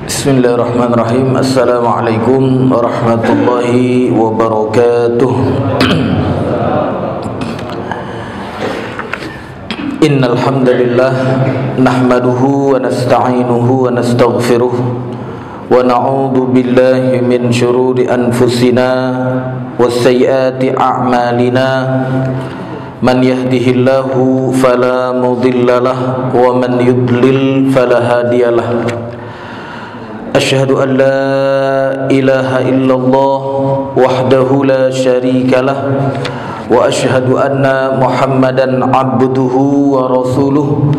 Bismillahirrahmanirrahim. Assalamualaikum warahmatullahi wabarakatuh. Innal hamdalillah nahmaduhu wa nasta'inuhu wa nastaghfiruh wa na'udzu billahi min shururi anfusina wasayyiati a'malina. Man yahdihillahu fala mudhillalah wa man yudlil fala hadiyalah. Asyhadu an la ilaha illallah wahdahu la syarika lah wa asyhadu anna Muhammadan abduhu wa rasuluh.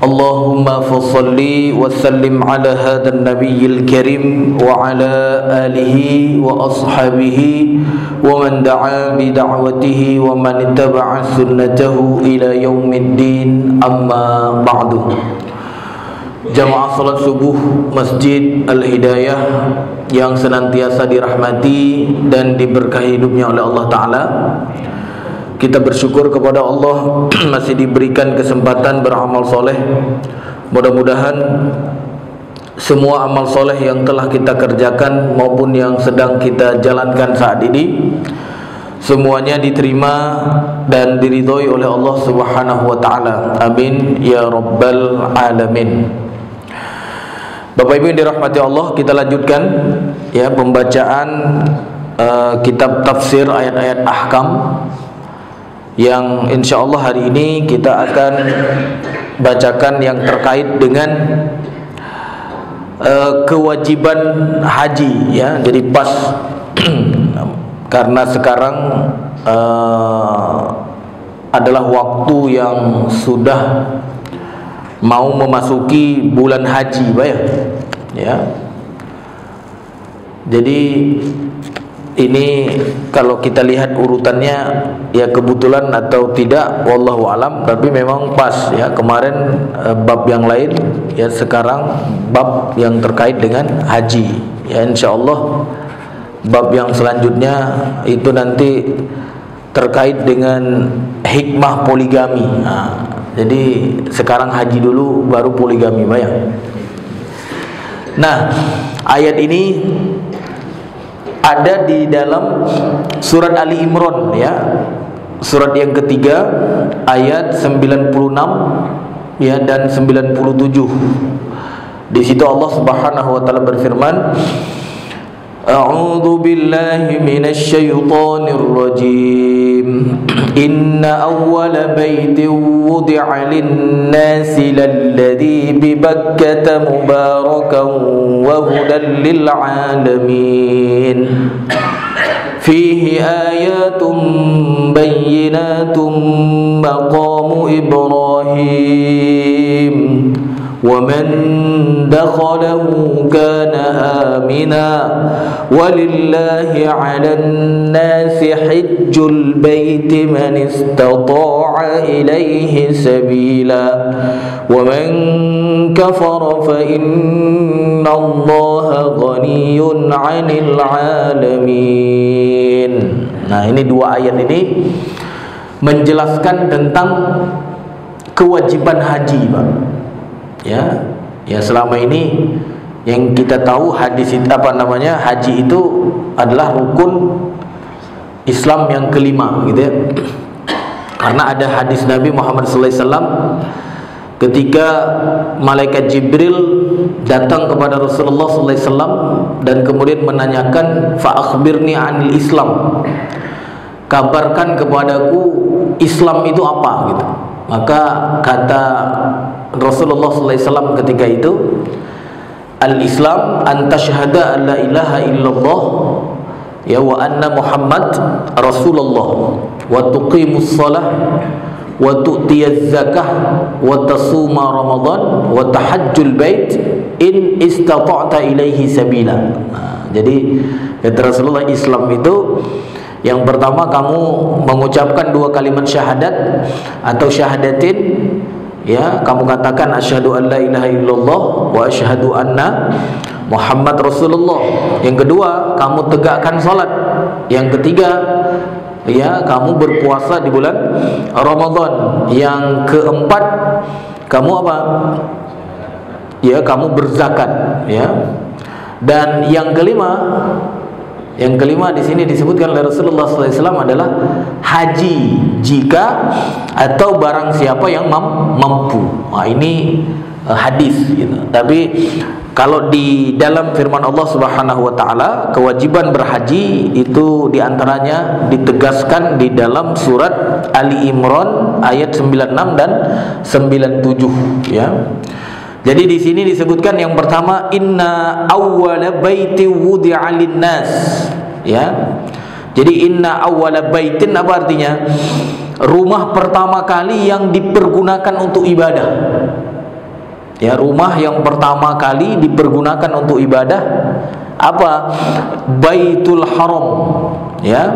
Allahumma fassalli wa sallim ala hadan nabiyil karim wa ala alihi wa ashabihi wa man da'a bi da'watihi wa man ittaba'a sunnatahu ila yaumiddin, amma ba'du. Jamaah salat subuh Masjid Al-Hidayah yang senantiasa dirahmati dan diberkahi hidupnya oleh Allah Ta'ala, kita bersyukur kepada Allah masih diberikan kesempatan beramal soleh. Mudah-mudahan semua amal soleh yang telah kita kerjakan maupun yang sedang kita jalankan saat ini, semuanya diterima dan diridhoi oleh Allah Subhanahu wa Ta'ala. Amin ya rabbal alamin. Bapak Ibu yang dirahmati Allah, kita lanjutkan ya pembacaan kitab tafsir ayat-ayat ahkam yang insya Allah hari ini kita akan bacakan yang terkait dengan kewajiban haji ya. Jadi pas karena sekarang adalah waktu yang sudah mau memasuki bulan haji, ya. Jadi ini kalau kita lihat urutannya ya kebetulan atau tidak wallahu alam, tapi memang pas ya. Kemarin bab yang lain ya, sekarang bab yang terkait dengan haji ya. Insyaallah bab yang selanjutnya itu nanti terkait dengan hikmah poligami. Nah, jadi sekarang haji dulu baru poligami, bayang. Nah, ayat ini ada di dalam surat Ali Imran ya. Surat yang ketiga ayat 96 ya dan 97. Di situ Allah Subhanahu wa taala berfirman, A'udzu billahi minasy syaithanir rajim. Inna awwala baitin wudi'a lin-nasi lalladzi bi Bakkah mubarakan wa hudan lil 'alamin. Fihi ayatun bayyinatun maqamu Ibrahim. وَمَنْ دَخَلَهُ كَانَ آمِنًا وَلِلَّهِ عَلَى النَّاسِ حِجُّ الْبَيْتِ مَنِ اسْتَطَاعَ إِلَيْهِ سَبِيلًا وَمَنْ كَفَرَ فَإِنَّ اللَّهَ غَنِيٌّ عَنِ الْعَالَمِينَ. Nah, ini dua ayat ini menjelaskan tentang kewajiban haji, Pak. Ya selama ini yang kita tahu hadis itu haji itu adalah rukun Islam yang kelima gitu ya. Karena ada hadis Nabi Muhammad SAW ketika malaikat Jibril datang kepada Rasulullah SAW dan kemudian menanyakan, fa akhbirni anil Islam, kabarkan kepadaku Islam itu apa gitu. Maka kata Rasulullah SAW ketika itu, al-Islam an tashhada an la ilaha illallah ya wa anna Muhammad Rasulullah wa tuqimus shalah wa tu'tiyaz zakah wa tasuma Ramadan wa tahajjul bait in istata'ta ilaihi sabila. Nah, jadi kata Rasulullah, Islam itu yang pertama kamu mengucapkan dua kalimat syahadat atau syahadatin ya, kamu katakan asyhadu an la ilaha illallah wa asyhadu anna Muhammad Rasulullah. Yang kedua, kamu tegakkan salat. Yang ketiga, ya, kamu berpuasa di bulan Ramadan. Yang keempat, kamu apa? Ya, kamu berzakat, ya. Dan yang kelima di sini disebutkan oleh Rasulullah SAW adalah haji jika atau barang siapa yang mampu. Nah, ini hadis gitu. Tapi kalau di dalam firman Allah Subhanahu wa taala, kewajiban berhaji itu diantaranya ditegaskan di dalam surat Ali Imran ayat 96 dan 97 ya. Jadi di sini disebutkan yang pertama, inna awwala baiti wudi'a lin-nas ya. Jadi inna awwala baitin apa artinya? Rumah pertama kali yang dipergunakan untuk ibadah. Ya, rumah yang pertama kali dipergunakan untuk ibadah apa? Baitul Haram ya.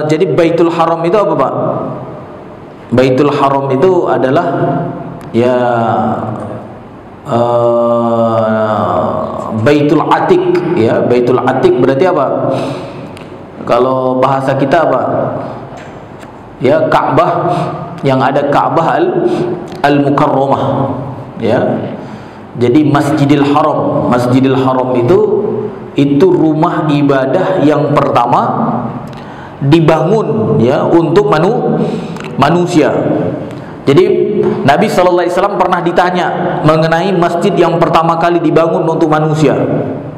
Jadi Baitul Haram itu apa, Pak? Baitul Haram itu adalah ya Baitul Atiq ya. Baitul Atiq berarti apa? Kalau bahasa kita apa? Ya, Ka'bah, yang ada Ka'bah al-Mukarramah ya. Jadi Masjidil Haram. Masjidil Haram itu rumah ibadah yang pertama dibangun ya untuk manusia. Jadi Nabi SAW pernah ditanya mengenai masjid yang pertama kali dibangun untuk manusia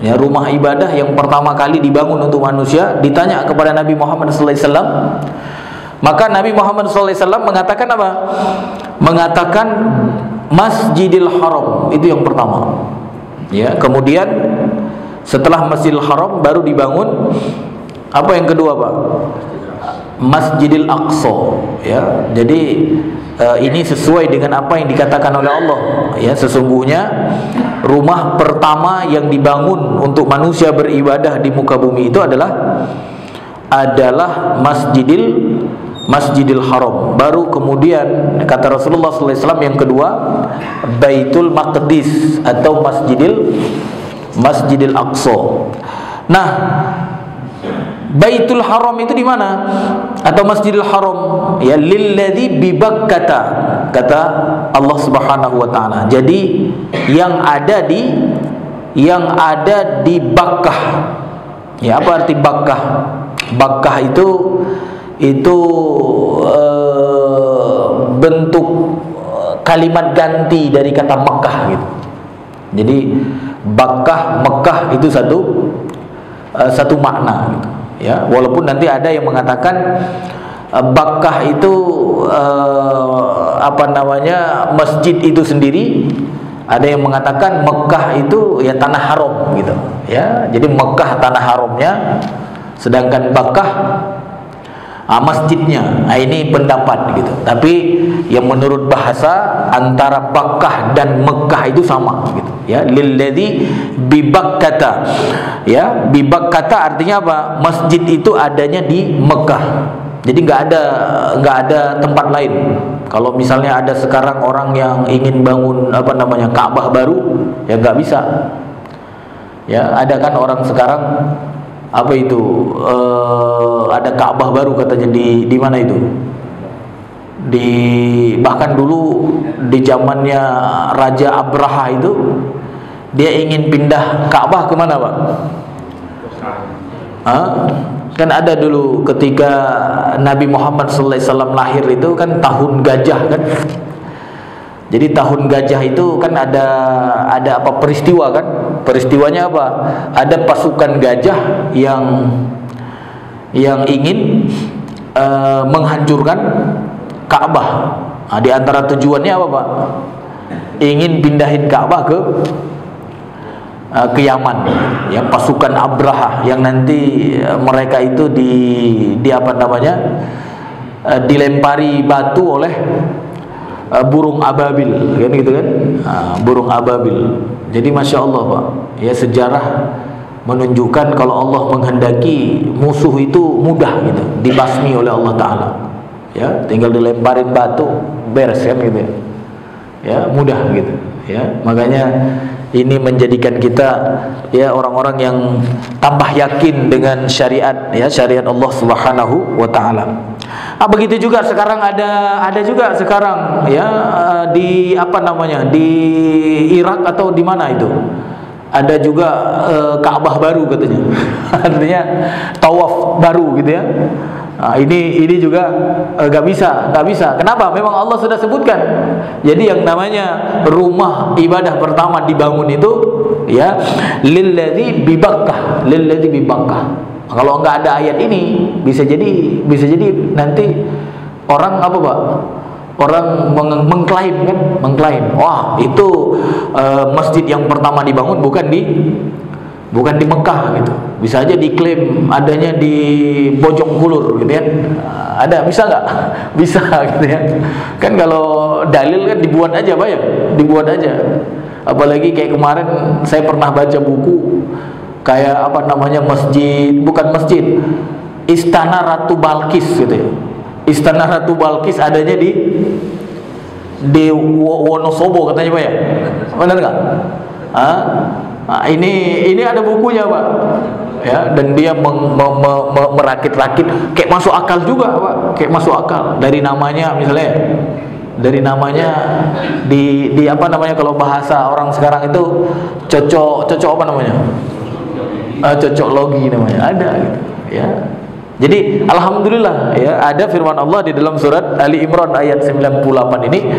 ya, rumah ibadah yang pertama kali dibangun untuk manusia, ditanya kepada Nabi Muhammad SAW. Maka Nabi Muhammad SAW mengatakan apa? Mengatakan Masjidil Haram, itu yang pertama ya. Kemudian setelah Masjidil Haram baru dibangun apa yang kedua, Pak? Masjidil Aqsa ya. Jadi ini sesuai dengan apa yang dikatakan oleh Allah ya, sesungguhnya rumah pertama yang dibangun untuk manusia beribadah di muka bumi itu adalah Masjidil Haram. Baru kemudian kata Rasulullah SAW yang kedua Baitul Maqdis atau Masjidil Aqsa. Nah, Baitul Haram itu di mana? Atau Masjidil Haram ya, lilladzi bi Bakkah, kata Allah Subhanahu wa taala. Jadi yang ada di Bakkah. Ya, apa arti Bakkah? Bakkah itu bentuk kalimat ganti dari kata Mekah gitu. Jadi Bakkah, Mekah itu satu makna gitu. Ya, walaupun nanti ada yang mengatakan Bakkah itu masjid itu sendiri. Ada yang mengatakan Mekah itu ya tanah haram gitu. Ya, jadi Mekah tanah haramnya, sedangkan Bakkah masjidnya. Nah, ini pendapat gitu. Tapi yang menurut bahasa antara Bakkah dan Mekah itu sama gitu. Ya, lilladzi bi Bakkah. Ya, bi Bakkah artinya apa? Masjid itu adanya di Mekah. Jadi nggak ada tempat lain. Kalau misalnya ada sekarang orang yang ingin bangun Ka'bah baru, ya nggak bisa. Ya, ada kan orang sekarang ada Ka'bah baru katanya di mana itu? Bahkan dulu di zamannya Raja Abraha itu dia ingin pindah Ka'bah kemana, Pak? Kan ada dulu ketika Nabi Muhammad SAW lahir itu kan tahun gajah kan. Jadi tahun gajah itu kan ada peristiwa kan? Peristiwanya apa? Ada pasukan gajah yang ingin menghancurkan Ka'bah. Nah, di antara tujuannya apa, Pak? Ingin pindahin Ka'bah ke Yaman. Ya, pasukan Abraha yang nanti mereka itu dilempari batu oleh burung ababil kan gitu kan. Burung ababil. Jadi Masya Allah, Pak, ya, sejarah menunjukkan kalau Allah menghendaki musuh itu mudah gitu dibasmi oleh Allah Ta'ala ya, tinggal dilemparin batu beres kan gitu ya, mudah gitu ya. Makanya ini menjadikan kita ya orang-orang yang tambah yakin dengan syariat ya, syariat Allah Subhanahu wa taala. Begitu juga sekarang ada juga sekarang ya di apa namanya, di Irak atau di mana itu ada juga Ka'bah baru katanya. Artinya tawaf baru gitu ya. Nah, ini juga nggak bisa. Kenapa? Memang Allah sudah sebutkan. Jadi yang namanya rumah ibadah pertama dibangun itu ya lilladzi bi Bakkah. Kalau nggak ada ayat ini bisa jadi nanti orang apa Pak? Orang mengklaim, wah itu masjid yang pertama dibangun bukan di Mekah gitu. Bisa aja diklaim adanya di Bojongkulur gitu kan. Ada, bisa nggak? Bisa gitu ya. Kan kalau dalil kan dibuat aja Pak ya, dibuat aja. Apalagi kayak kemarin saya pernah baca buku kayak apa namanya bukan masjid, Istana Ratu Balkis gitu ya. Istana Ratu Balkis adanya di Wonosobo katanya Pak ya. Benar nggak? Nah, ini ada bukunya Pak. Ya, dan dia merakit-rakit kayak masuk akal juga Pak, kayak masuk akal dari namanya misalnya. Dari namanya di apa namanya, kalau bahasa orang sekarang itu cocok apa namanya? Cocok logi namanya, ada gitu ya. Jadi alhamdulillah ya, ada firman Allah di dalam surat Ali Imran ayat 98 ini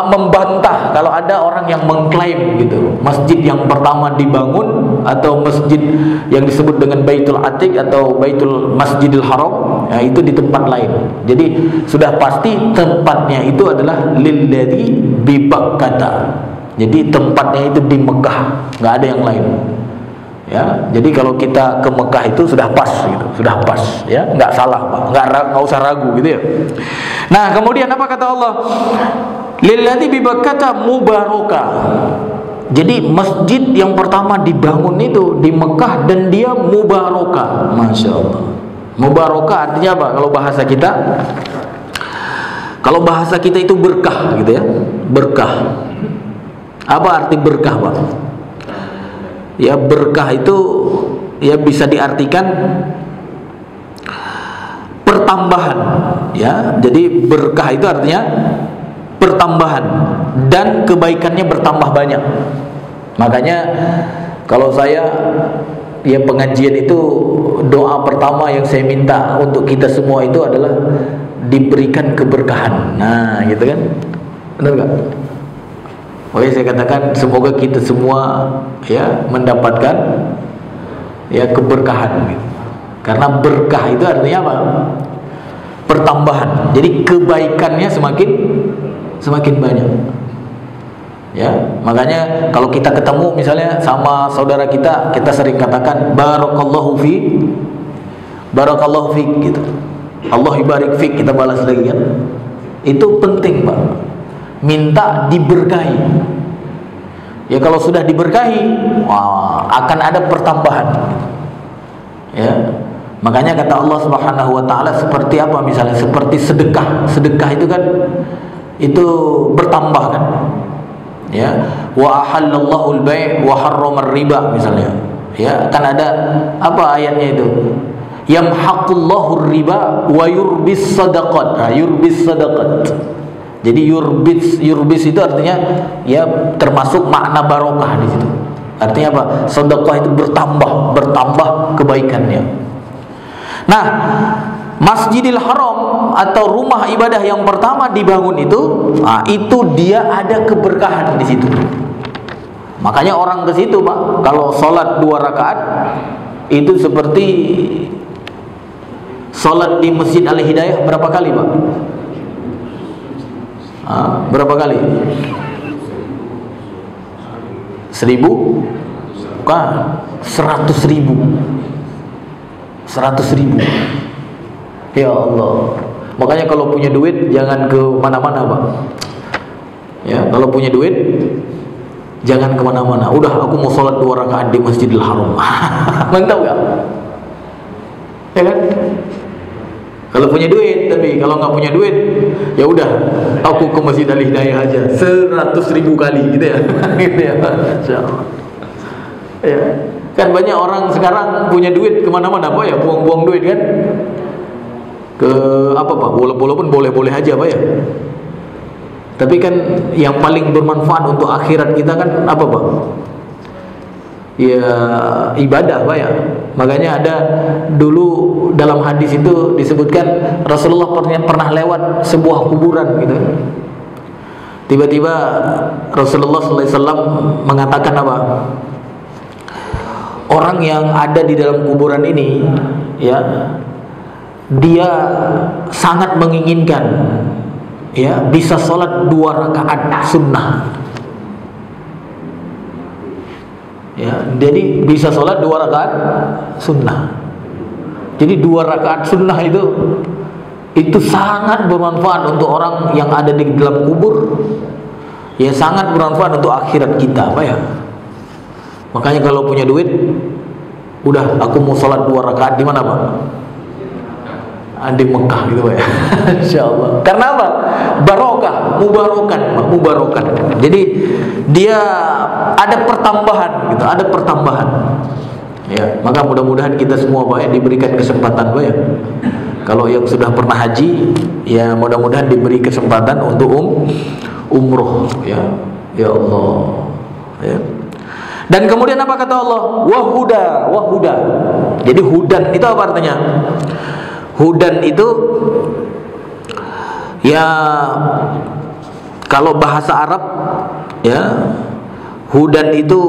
membantah kalau ada orang yang mengklaim gitu masjid yang pertama dibangun atau masjid yang disebut dengan Baitul Atiq atau Baitul Masjidil Haram ya, itu di tempat lain. Jadi sudah pasti tempatnya itu adalah lilladzi bi Bakkah. Jadi tempatnya itu di Mekah, nggak ada yang lain. Ya, jadi kalau kita ke Mekah itu sudah pas gitu, sudah pas ya, nggak salah Pak, nggak usah ragu gitu ya. Nah kemudian apa kata Allah? Lilladzi bi Bakkah mubarakah. Jadi masjid yang pertama dibangun itu di Mekah dan dia mubarakah, masya Allah. Mubarakah artinya apa? Kalau bahasa kita itu berkah gitu ya, berkah. Apa arti berkah Pak? Ya berkah itu ya bisa diartikan pertambahan ya. Jadi berkah itu artinya pertambahan dan kebaikannya bertambah banyak. Makanya kalau saya ya pengajian itu doa pertama yang saya minta untuk kita semua itu adalah diberikan keberkahan. Nah gitu kan, benar gak? Oke, saya katakan semoga kita semua ya mendapatkan ya keberkahan gitu. Karena berkah itu artinya apa? Pertambahan. Jadi kebaikannya semakin banyak. Ya, makanya kalau kita ketemu misalnya sama saudara kita sering katakan barakallahu fik gitu. Allah ibarik fik, kita balas lagi kan. Itu penting Pak. Minta diberkahi. Ya kalau sudah diberkahi, wah, akan ada pertambahan. Ya. Makanya kata Allah Subhanahu wa taala seperti apa misalnya? Seperti sedekah. Sedekah itu kan itu bertambah kan? Ya. Wa ahallallahu al-bai' wa harrama ar-riba misalnya. Ya, kan ada apa ayatnya itu? Yamhaqullahu ar-riba wa yurbis sadaqat. Nah, yurbis sadaqat. Jadi yurbis itu artinya ya termasuk makna barokah di situ. Artinya apa? Sedekah itu bertambah kebaikannya. Nah, Masjidil Haram atau rumah ibadah yang pertama dibangun itu dia ada keberkahan di situ. Makanya orang ke situ Pak, kalau sholat 2 rakaat itu seperti sholat di Masjid Al-Hidayah berapa kali Pak? Berapa kali? 1000? Bukan, 100.000. 100.000. Ya Allah. Makanya kalau punya duit jangan ke mana-mana Pak. Ya, kalau punya duit jangan ke mana-mana. Udah, aku mau sholat 2 rakaat di Masjidil Haram. Mantap gak? Ya kan? Kalau punya duit, tapi kalau nggak punya duit, ya udah, aku ke Masjid Al-Hidayah aja 100.000 kali gitu ya, gitu ya, insyaallah. Ya, kan banyak orang sekarang punya duit kemana-mana, apa ya, buang-buang duit kan, ke apa Pak? Walaupun boleh-boleh aja Pak ya. Tapi kan yang paling bermanfaat untuk akhirat kita kan apa Pak? Ya ibadah Pak ya. Makanya ada dulu dalam hadis itu disebutkan Rasulullah pernah lewat sebuah kuburan gitu. Tiba-tiba Rasulullah SAW mengatakan apa? Orang yang ada di dalam kuburan ini ya, dia sangat menginginkan ya bisa sholat 2 rakaat sunnah. Ya, jadi bisa sholat 2 rakaat sunnah. Jadi 2 rakaat sunnah itu sangat bermanfaat untuk orang yang ada di dalam kubur. Ya sangat bermanfaat untuk akhirat kita, Pak ya. Makanya kalau punya duit, udah aku mau sholat 2 rakaat di mana Pak? Di Mekah gitu Pak ya. Insyaallah. Karena apa? Barokah, mubarokan. Jadi dia ada pertambahan gitu, ada pertambahan. Ya, maka mudah-mudahan kita semua Pak ya diberikan kesempatan Pak ya. Kalau yang sudah pernah haji, ya mudah-mudahan diberi kesempatan untuk umroh ya. Ya Allah. Ya. Dan kemudian apa kata Allah? Wahuda. Jadi hudan itu apa artinya? Hudan itu ya kalau bahasa Arab ya, hudan itu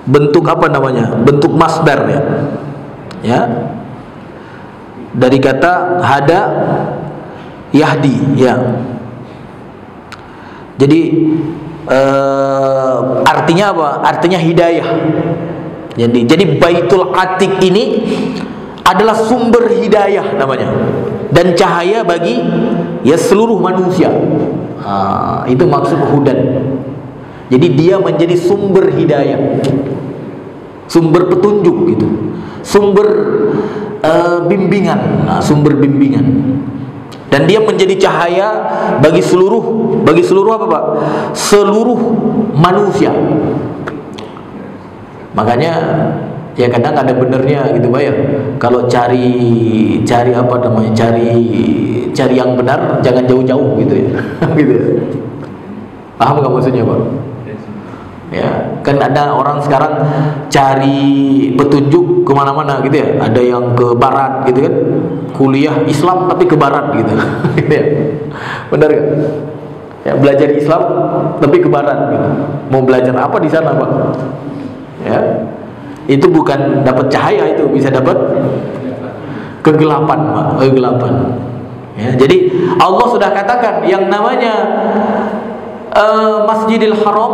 bentuk apa namanya? Bentuk masdar ya. Ya. Dari kata hada yahdi ya. Jadi artinya apa? Artinya hidayah. Jadi Baitul Atiq ini adalah sumber hidayah namanya, dan cahaya bagi ya seluruh manusia. Itu maksud hudan. Jadi dia menjadi sumber hidayah, sumber petunjuk gitu, sumber bimbingan, sumber bimbingan. Dan dia menjadi cahaya bagi seluruh apa Pak? Seluruh manusia. Makanya ya kadang ada benernya gitu Pak ya. Kalau cari apa namanya? Cari yang benar jangan jauh-jauh gitu ya. Gitu ya. Paham nggak maksudnya Pak? Ya, kan ada orang sekarang cari petunjuk kemana-mana gitu ya. Ada yang ke barat gitu kan, kuliah Islam tapi ke barat gitu. Gitu ya. Benar gak? Ya, belajar Islam tapi ke barat gitu. Mau belajar apa di sana Pak? Ya, itu bukan dapat cahaya, itu bisa dapat kegelapan Pak, kegelapan. Ya, jadi Allah sudah katakan yang namanya Masjidil Haram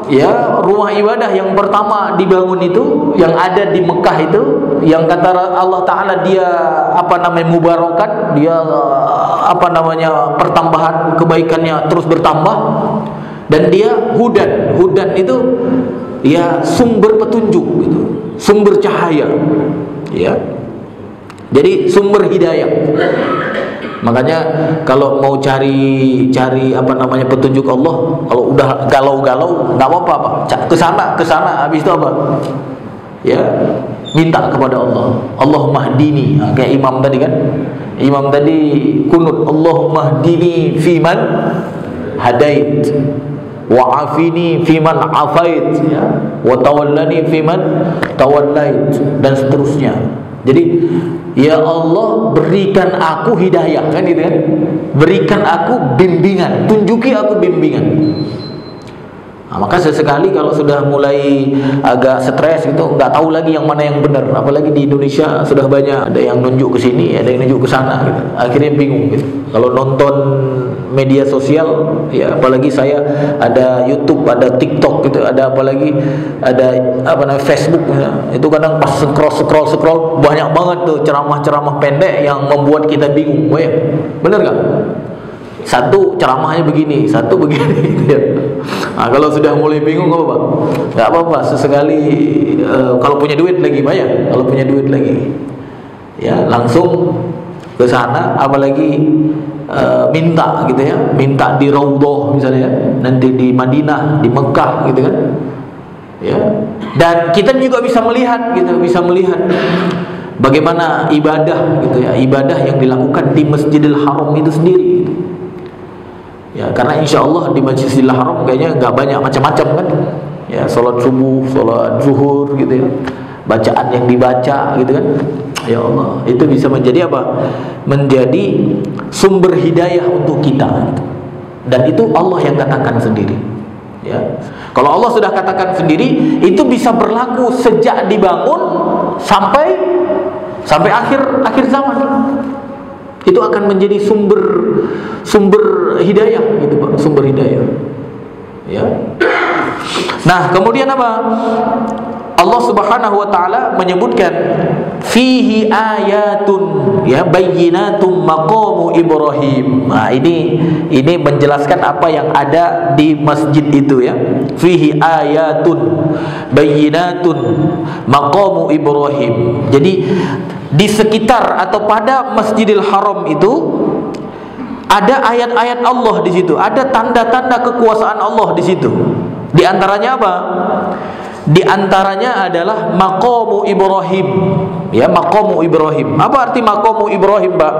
ya, rumah ibadah yang pertama dibangun itu yang ada di Mekah itu, yang kata Allah Ta'ala dia apa namanya mubarokat, dia apa namanya pertambahan kebaikannya terus bertambah, dan dia hudan itu ya sumber petunjuk gitu, sumber cahaya ya, jadi sumber hidayah. Makanya kalau mau cari apa namanya petunjuk Allah, kalau udah galau-galau nggak apa-apa Pak, ke sana habis itu apa? Ya, minta kepada Allah. Allahumma hdini. Kayak imam tadi kan? Imam tadi kunut, Allahumma hdini fiman hadait, wa afini fiman afait, ya, wa tawallani fiman tawallait, dan seterusnya. Jadi ya Allah berikan aku hidayah, kan gitu kan? Berikan aku bimbingan, tunjuki aku bimbingan. Maka sesekali kalau sudah mulai agak stres itu, nggak tahu lagi yang mana yang benar. Apalagi di Indonesia sudah banyak, ada yang nunjuk ke sini, ada yang nunjuk ke sana gitu. Akhirnya bingung gitu. Kalau nonton media sosial ya, apalagi saya ada YouTube, ada TikTok gitu, ada apalagi ada apa namanya Facebook ya. Itu kadang pas scroll banyak banget tuh ceramah-ceramah pendek yang membuat kita bingung, ya. Bener nggak? Satu ceramahnya begini, satu begini gitu ya. Nah, kalau sudah mulai bingung apa Pak? Nggak apa-apa, sesekali kalau punya duit lagi Pak ya, kalau punya duit lagi ya langsung ke sana, apalagi minta gitu ya, minta di Raudhah misalnya, nanti di Madinah, di Mekah gitu kan ya. Dan kita juga bisa melihat gitu, bisa melihat bagaimana ibadah gitu ya, ibadah yang dilakukan di Masjidil Haram itu sendiri gitu. Ya, karena insya Allah di Masjidil Haram kayaknya nggak banyak macam-macam kan. Ya, sholat subuh, sholat zuhur gitu ya, bacaan yang dibaca gitu kan. Ya Allah, itu bisa menjadi apa? Menjadi sumber hidayah untuk kita gitu. Dan itu Allah yang katakan sendiri. Ya, kalau Allah sudah katakan sendiri, itu bisa berlaku sejak dibangun sampai akhir zaman. Itu akan menjadi sumber hidayah gitu Pak, sumber hidayah. Ya. Nah, kemudian apa? Allah Subhanahu wa taala menyebutkan fihi ayatun ya bayyinatum maqamu Ibrahim. Nah, ini menjelaskan apa yang ada di masjid itu ya. Fihi ayatun bayyinatun maqamu Ibrahim. Jadi di sekitar atau pada Masjidil Haram itu ada ayat-ayat Allah di situ, ada tanda-tanda kekuasaan Allah di situ. Di antaranya apa? Di antaranya adalah maqamu Ibrahim. Ya, maqamu Ibrahim. Apa arti maqamu Ibrahim, Pak?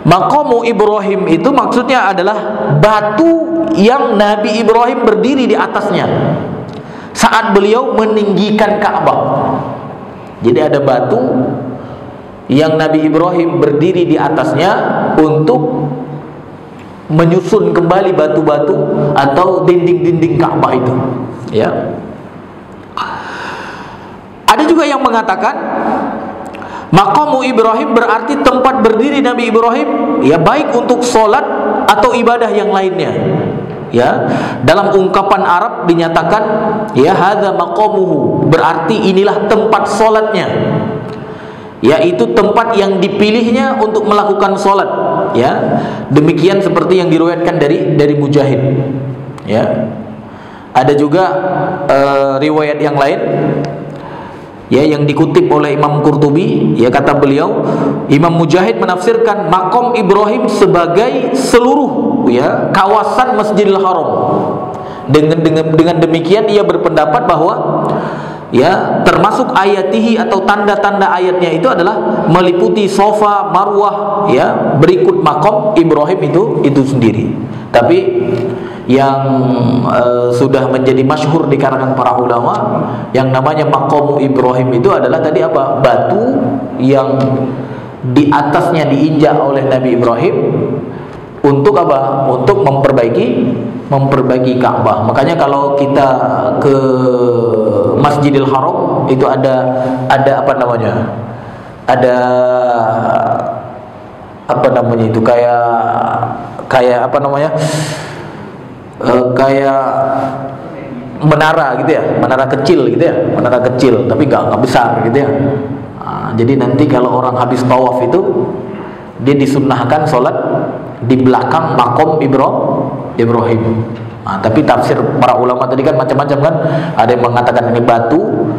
Maqamu Ibrahim itu maksudnya adalah batu yang Nabi Ibrahim berdiri di atasnya saat beliau meninggikan Ka'bah. Jadi ada batu yang Nabi Ibrahim berdiri di atasnya untuk menyusun kembali batu-batu atau dinding-dinding Ka'bah itu. Ya. Ada juga yang mengatakan maqamu Ibrahim berarti tempat berdiri Nabi Ibrahim, ya, baik untuk sholat atau ibadah yang lainnya. Ya, dalam ungkapan Arab dinyatakan ya hadza maqamuhu, berarti inilah tempat sholatnya, yaitu tempat yang dipilihnya untuk melakukan sholat. Ya, demikian seperti yang diriwayatkan dari Mujahid. Ya, ada juga riwayat yang lain ya yang dikutip oleh Imam Qurtubi, ya, kata beliau, Imam Mujahid menafsirkan maqam Ibrahim sebagai seluruh ya kawasan Masjidil Haram. Dengan demikian ia berpendapat bahwa ya termasuk ayatihi atau tanda-tanda ayatnya itu adalah meliputi Safa, Marwah, ya, berikut maqam Ibrahim itu sendiri. Tapi yang sudah menjadi masyhur di kalangan para ulama, yang namanya maqamu Ibrahim itu adalah tadi apa? Batu yang di atasnya diinjak oleh Nabi Ibrahim untuk apa? Untuk memperbaiki Ka'bah. Makanya kalau kita ke Masjidil Haram itu ada apa namanya? Ada apa namanya itu? Kayak apa namanya? Kayak menara gitu ya, menara kecil gitu ya, menara kecil tapi nggak besar gitu ya. Jadi nanti kalau orang habis tawaf itu dia disunnahkan sholat di belakang makom Ibrahim. Tapi tafsir para ulama tadi kan macam-macam kan. Ada yang mengatakan ini batu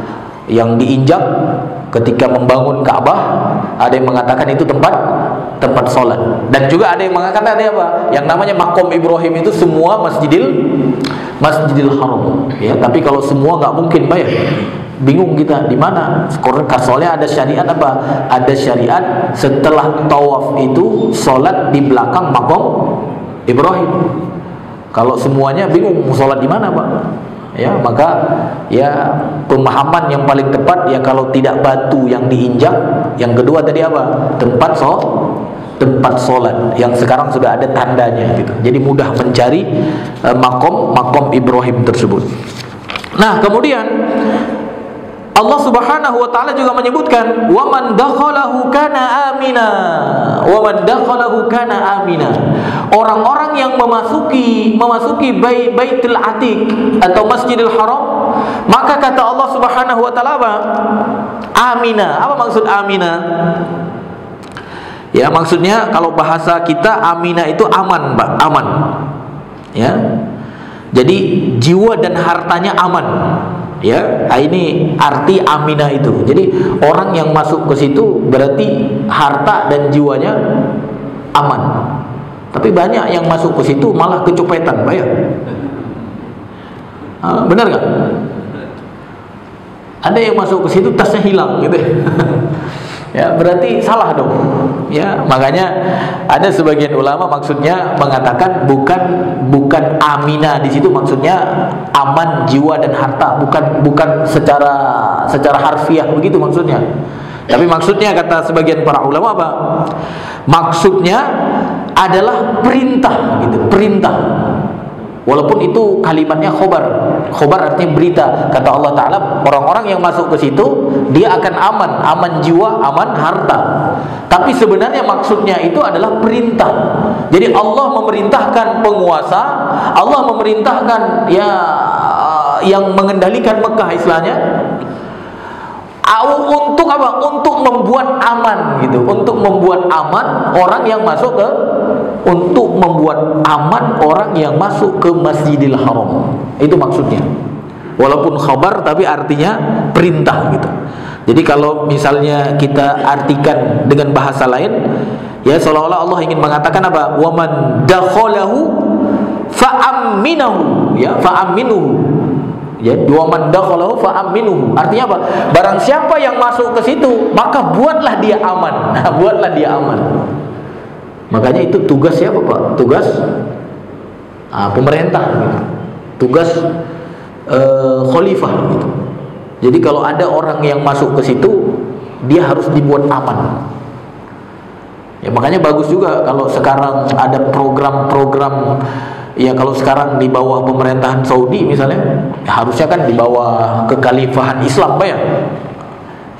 yang diinjak ketika membangun Ka'bah, ada yang mengatakan itu tempat sholat, dan juga ada yang mengatakan ada apa? Yang namanya makom Ibrahim itu semua Masjidil Haram. Ya, tapi kalau semua nggak mungkin, Pak, ya. Bingung kita di mana? Soalnya ada syariat apa? Ada syariat setelah tawaf itu sholat di belakang makom Ibrahim. Kalau semuanya bingung mau sholat di mana, Pak? Ya, maka ya pemahaman yang paling tepat ya kalau tidak batu yang diinjak, yang kedua tadi apa? Tempat sholat yang sekarang sudah ada tandanya gitu. Jadi mudah mencari makom Ibrahim tersebut. Nah, kemudian Allah Subhanahu wa taala juga menyebutkan waman dakhalahu kana amina. Waman dakhalahu kana amina. Orang-orang yang memasuki Baitul Atiq atau Masjidil Haram, maka kata Allah Subhanahu wa taala apa? Amina. Apa maksud amina? Ya, maksudnya kalau bahasa kita amina itu aman, Pak, aman. Ya. Jadi jiwa dan hartanya aman. Ya, ini arti aminah itu. Jadi orang yang masuk ke situ berarti harta dan jiwanya aman. Tapi banyak yang masuk ke situ malah kecopetan, Pak, ya. Benar nggak? Ada yang masuk ke situ tasnya hilang gitu. Ya, berarti salah dong. Ya, makanya ada sebagian ulama maksudnya mengatakan bukan amina di situ, maksudnya aman jiwa dan harta, bukan secara harfiah begitu maksudnya. Tapi maksudnya kata sebagian para ulama apa? Maksudnya adalah perintah gitu, perintah. Walaupun itu kalimatnya khobar. Khobar artinya berita. Kata Allah Ta'ala, orang-orang yang masuk ke situ dia akan aman jiwa, aman harta. Tapi sebenarnya maksudnya itu adalah perintah. Jadi Allah memerintahkan penguasa, Allah memerintahkan yang mengendalikan Mekah istilahnya, untuk apa? Untuk membuat aman gitu, untuk membuat aman orang yang masuk ke, untuk membuat aman orang yang masuk ke Masjidil Haram. Itu maksudnya. Walaupun khabar tapi artinya perintah gitu. Jadi kalau misalnya kita artikan dengan bahasa lain, ya seolah-olah Allah ingin mengatakan apa? Waman dakhalahu fa'amminahu, ya fa'aminuhu. Ya, waman dakhalahu fa'aminuhu. Artinya apa? Barang siapa yang masuk ke situ, maka buatlah dia aman. Buatlah dia aman. Makanya itu tugas siapa, Pak? Tugas pemerintah gitu. Tugas khalifah gitu. Jadi kalau ada orang yang masuk ke situ, dia harus dibuat aman. Ya, makanya bagus juga kalau sekarang ada program-program. Ya kalau sekarang di bawah pemerintahan Saudi misalnya, ya harusnya kan di bawah kekhalifahan Islam, Pak ya.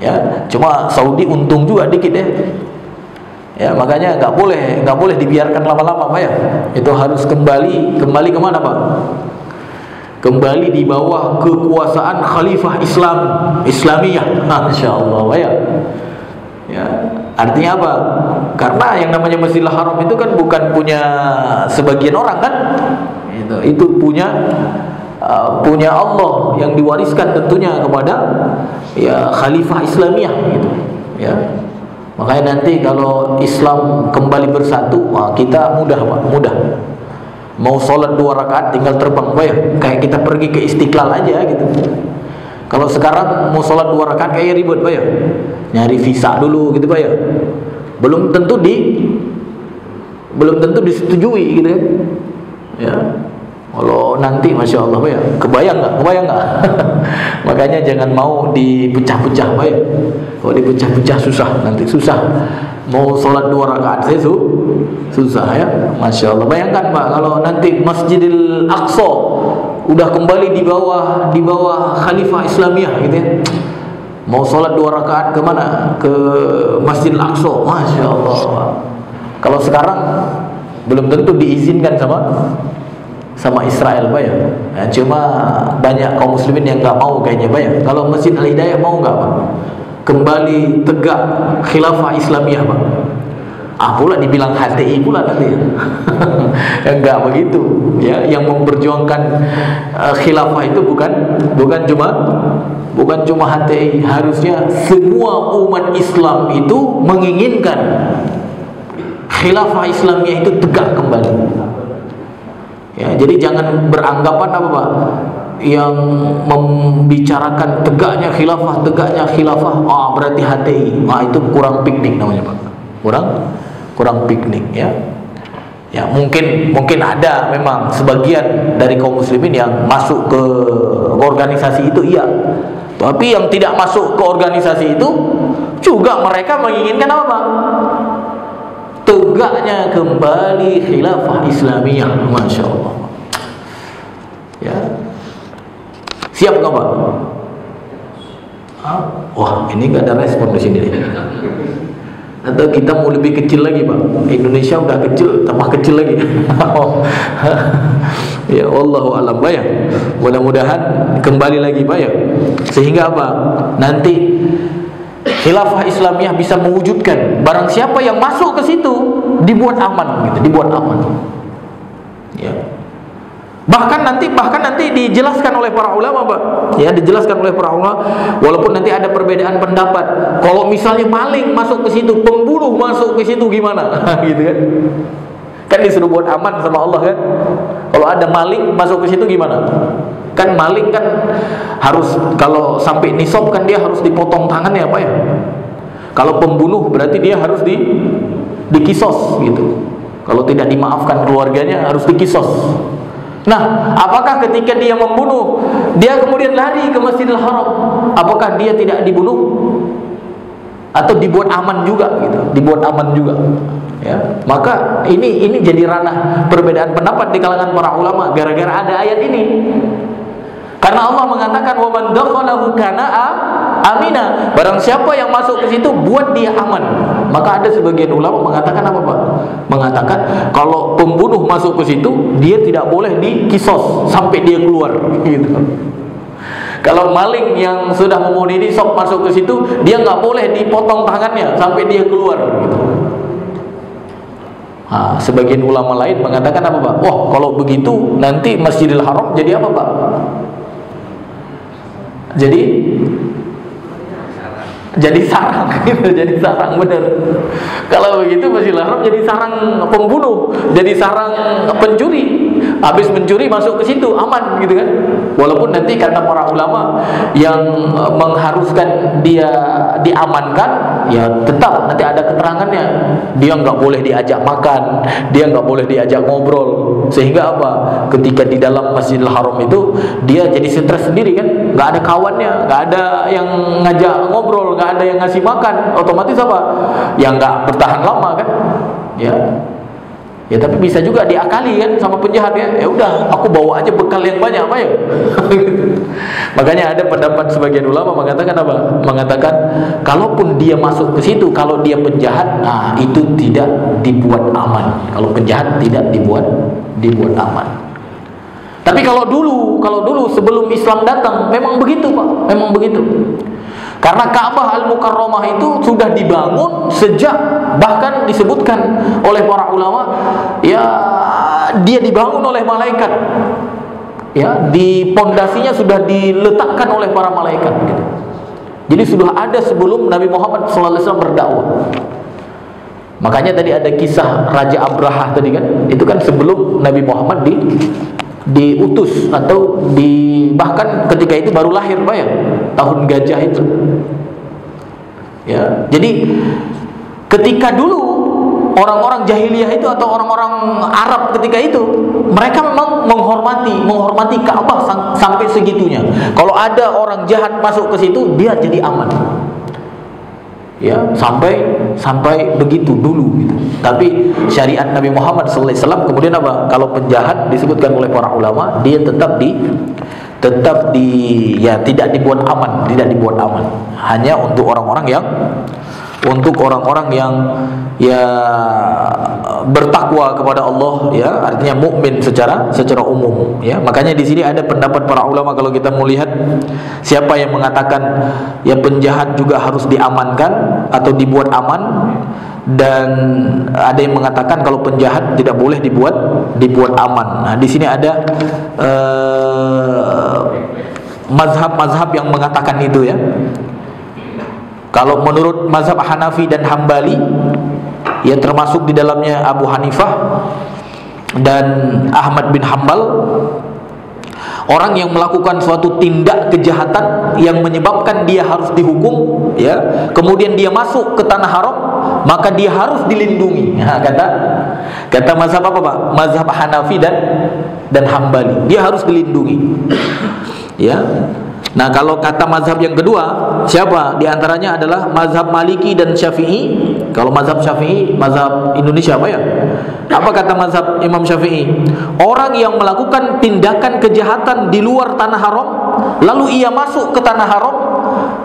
Ya, cuma Saudi untung juga dikit ya. Ya, makanya nggak boleh dibiarkan lama-lama, Pak ya. Itu harus kembali kemana, Pak? Kembali di bawah kekuasaan khalifah Islamiyah. Insyaallah, Pak ya. Ya, artinya apa? Karena yang namanya Masjidil Haram itu kan bukan punya sebagian orang kan? Itu punya Allah yang diwariskan tentunya kepada ya khalifah Islamiyah gitu. Ya. Makanya nanti kalau Islam kembali bersatu, kita mudah, Pak, mudah. Mau sholat 2 rakaat tinggal terbang, Pak ya. Kayak kita pergi ke Istiqlal aja gitu. Kalau sekarang mau sholat 2 rakaat kayak ribet, Pak ya. Nyari visa dulu gitu, Pak ya. Belum tentu disetujui gitu ya. Kalau nanti Masya Allah, Pak ya, kebayang nggak? Makanya jangan mau dipecah-pecah, Pak ya. Kalau dipecah-pecah nanti susah. Mau sholat 2 rakaat saya susah ya. Masya Allah. Bayangkan, Pak, kalau nanti Masjidil Aqsa udah kembali di bawah Khalifah Islamiyah gitu ya. Mau sholat 2 rakaat kemana? Ke Masjidil Aqsa. Masya Allah. Kalau sekarang belum tentu diizinkan sama Israel, Pak ya. Ya, cuma banyak kaum muslimin yang nggak mau kayaknya, Pak ya. Kalau Masjid Al-Hidayah mau nggak, Pak? Kembali tegak khilafah Islamiyah, Pak. Pula dibilang HTI pula nanti. Enggak begitu ya. Yang memperjuangkan khilafah itu bukan cuma HTI. Harusnya semua umat Islam itu menginginkan khilafah Islamiyah itu tegak kembali. Ya, jadi jangan beranggapan apa, Pak, yang membicarakan tegaknya khilafah berarti HTI. Itu kurang piknik namanya, Pak. Kurang piknik ya. Ya, mungkin ada memang sebagian dari kaum muslimin yang masuk ke organisasi itu, iya. Tapi yang tidak masuk ke organisasi itu juga mereka menginginkan apa, Pak? Tegaknya kembali khilafah Islamiyah. Masya Allah. Ya. Siap nggak, Pak? Wah, ini nggak ada respon di sini. Atau kita mau lebih kecil lagi, Pak? Indonesia udah kecil, tambah kecil lagi. Ya, wallahu a'lam, Pak ya. Mudah-mudahan kembali lagi, Pak ya. Sehingga apa? Nanti khilafah Islamiyah bisa mewujudkan barang siapa yang masuk ke situ dibuat aman gitu, dibuat aman. Ya. Bahkan nanti dijelaskan oleh para ulama, Pak. Ya, dijelaskan oleh para ulama, walaupun nanti ada perbedaan pendapat. Kalau misalnya maling masuk ke situ, pembunuh masuk ke situ gimana? Gitu kan. Kan disuruh buat aman sama Allah kan. Kalau ada maling masuk ke situ gimana? Kan maling kan harus kalau sampai nisab kan dia harus dipotong tangannya, Pak ya. Kalau pembunuh berarti dia harus dikisos gitu. Kalau tidak dimaafkan keluarganya harus dikisos. Nah, apakah ketika dia membunuh, dia kemudian lari ke Masjidil Haram, apakah dia tidak dibunuh? Atau dibuat aman juga gitu, dibuat aman juga. Ya, maka ini jadi ranah perbedaan pendapat di kalangan para ulama gara-gara ada ayat ini. Karena Allah mengatakan wa man dakhalahu kana amina. Barang siapa yang masuk ke situ buat dia aman. Maka ada sebagian ulama mengatakan apa, Pak? Mengatakan kalau pembunuh masuk ke situ dia tidak boleh dikisos sampai dia keluar gitu. Kalau maling yang sudah memenuhi nisab masuk ke situ, dia nggak boleh dipotong tangannya sampai dia keluar gitu. Nah, sebagian ulama lain mengatakan apa, Pak? Wah, kalau begitu nanti Masjidil Haram jadi apa, Pak? Jadi sarang gitu, jadi sarang bener. Kalau begitu Masjidil Haram jadi sarang pembunuh, jadi sarang pencuri. Habis mencuri masuk ke situ aman gitu kan. Walaupun nanti kata para ulama yang mengharuskan dia diamankan, ya tetap nanti ada keterangannya. Dia nggak boleh diajak makan, dia nggak boleh diajak ngobrol. Sehingga apa? Ketika di dalam Masjidil Haram itu dia jadi stres sendiri kan, nggak ada kawannya, nggak ada yang ngajak ngobrol, nggak ada yang ngasih makan. Otomatis apa? Ya nggak bertahan lama kan? Ya tapi bisa juga diakali kan sama penjahat ya. Ya udah, aku bawa aja bekal yang banyak, apa ya? Makanya ada pendapat sebagian ulama mengatakan apa? Mengatakan kalaupun dia masuk ke situ, kalau dia penjahat, nah itu tidak dibuat aman. Kalau penjahat tidak dibuat aman. Tapi kalau dulu sebelum Islam datang memang begitu, Pak. Memang begitu. Karena Ka'bah Al-Mukarramah itu sudah dibangun sejak, bahkan disebutkan oleh para ulama, ya dia dibangun oleh malaikat. Ya, di pondasinya sudah diletakkan oleh para malaikat gitu. Jadi sudah ada sebelum Nabi Muhammad SAW berdakwah. Makanya tadi ada kisah Raja Abraha tadi kan, itu kan sebelum Nabi Muhammad diutus atau bahkan ketika itu baru lahir, Pak ya, tahun gajah itu. Ya, jadi ketika dulu orang-orang jahiliyah itu atau orang-orang Arab ketika itu mereka memang menghormati Ka'bah sampai segitunya. Kalau ada orang jahat masuk ke situ dia jadi aman. Ya, sampai begitu dulu gitu. Tapi syariat Nabi Muhammad SAW kemudian apa? Kalau penjahat disebutkan oleh para ulama, dia tetap tidak dibuat aman, hanya untuk orang-orang yang ya bertakwa kepada Allah, ya artinya mukmin secara umum, ya. Makanya di sini ada pendapat para ulama kalau kita mau lihat siapa yang mengatakan ya penjahat juga harus diamankan atau dibuat aman, dan ada yang mengatakan kalau penjahat tidak boleh dibuat aman. Nah, di sini ada mazhab-mazhab yang mengatakan itu ya. Kalau menurut mazhab Hanafi dan Hambali, ya termasuk di dalamnya Abu Hanifah dan Ahmad bin Hambal, orang yang melakukan suatu tindak kejahatan yang menyebabkan dia harus dihukum, ya, kemudian dia masuk ke tanah haram, maka dia harus dilindungi. Nah, kata mazhab apa, Pak? Mazhab Hanafi dan Hambali, dia harus dilindungi. Ya. Nah, kalau kata mazhab yang kedua, siapa? Di antaranya adalah mazhab Maliki dan Syafi'i. Kalau mazhab Syafi'i, mazhab Indonesia apa ya? Apa kata mazhab Imam Syafi'i? Orang yang melakukan tindakan kejahatan di luar tanah haram, lalu ia masuk ke tanah haram,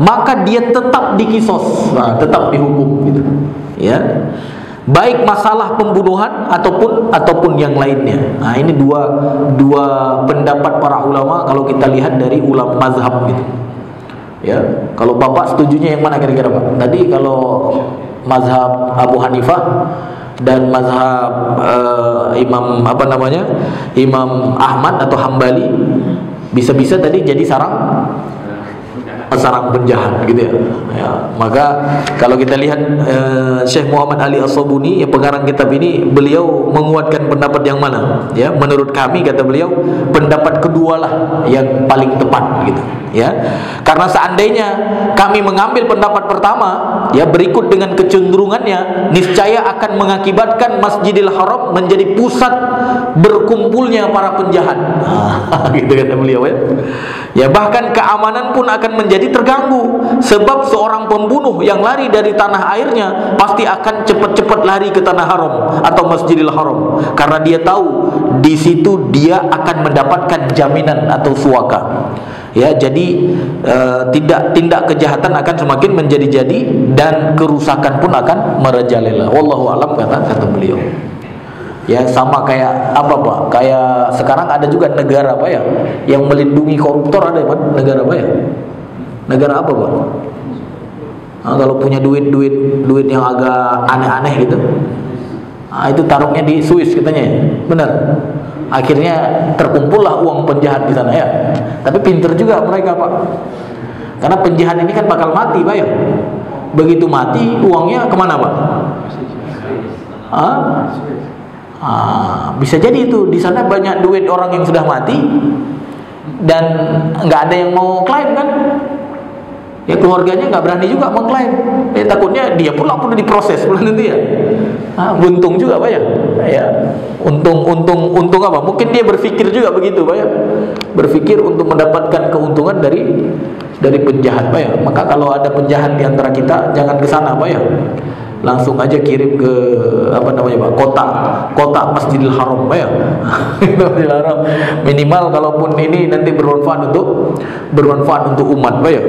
maka dia tetap dikisos, tetap dihukum gitu. Ya. Baik masalah pembunuhan ataupun yang lainnya. Nah, ini dua pendapat para ulama kalau kita lihat dari ulama mazhab gitu. Ya, kalau Bapak setujunya yang mana kira-kira, Pak? Tadi kalau mazhab Abu Hanifah dan mazhab Imam Ahmad atau Hambali, bisa-bisa tadi jadi sarang sarang penjahat gitu ya. Ya, maka kalau kita lihat Syekh Muhammad Ali As-Sabuni yang pengarang kitab ini, beliau menguatkan pendapat yang mana? Ya, menurut kami kata beliau pendapat kedualah yang paling tepat gitu. Ya, karena seandainya kami mengambil pendapat pertama, ya berikut dengan kecenderungannya niscaya akan mengakibatkan Masjidil Haram menjadi pusat berkumpulnya para penjahat. Gitu kata beliau ya. Ya, bahkan keamanan pun akan menjadi terganggu, sebab seorang pembunuh yang lari dari tanah airnya pasti akan cepat-cepat lari ke tanah haram atau Masjidil Haram, karena dia tahu di situ dia akan mendapatkan jaminan atau suaka. Ya, jadi tindak kejahatan akan semakin menjadi-jadi dan kerusakan pun akan merajalela. Wallahu alam, kata beliau. Ya, sama kayak apa Pak? Kayak sekarang ada juga negara apa ya yang melindungi koruptor, ada Pak? Negara apa ya? Negara apa Pak? Nah, kalau punya duit yang agak aneh-aneh gitu, itu taruhnya di Swiss katanya, benar. Akhirnya terkumpullah uang penjahat di sana ya. Tapi pinter juga mereka Pak, karena penjahat ini kan bakal mati Pak ya. Begitu mati uangnya kemana Pak? Bisa jadi itu di sana banyak duit orang yang sudah mati dan nggak ada yang mau klaim kan? Ya, keluarganya nggak berani juga mengklaim. Takutnya dia pula diproses pula nanti ya. Buntung juga Pak ya. Ya, untung apa? Mungkin dia berpikir juga begitu Pak ya. Berpikir untuk mendapatkan keuntungan dari penjahat Pak ya. Maka kalau ada penjahat di antara kita, jangan ke sana Pak ya. Langsung aja kirim ke apa namanya Pak, kota Masjidil Haram Pak ya. Masjidil Haram. Minimal kalaupun ini nanti bermanfaat untuk umat Pak ya.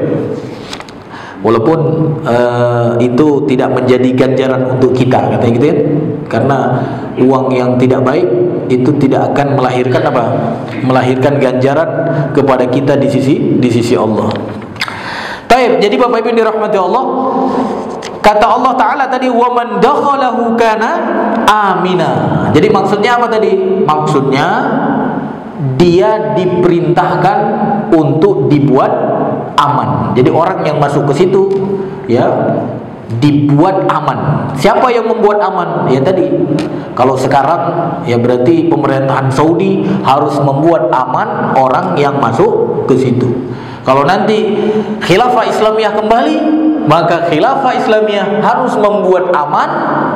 Walaupun itu tidak menjadi ganjaran untuk kita, katanya gitu ya. Karena uang yang tidak baik itu tidak akan melahirkan apa? Melahirkan ganjaran kepada kita di sisi Allah. Baik, jadi Bapak Ibu yang dirahmati Allah, kata Allah Ta'ala tadi, وَمَنْ دَخَلَهُ كَانَ آمِنًا. Jadi maksudnya apa tadi? Maksudnya dia diperintahkan untuk dibuat aman. Jadi orang yang masuk ke situ ya dibuat aman. Siapa yang membuat aman? Ya tadi, kalau sekarang ya berarti pemerintahan Saudi harus membuat aman orang yang masuk ke situ. Kalau nanti khilafah Islamiyah kembali, maka khilafah Islamiyah harus membuat aman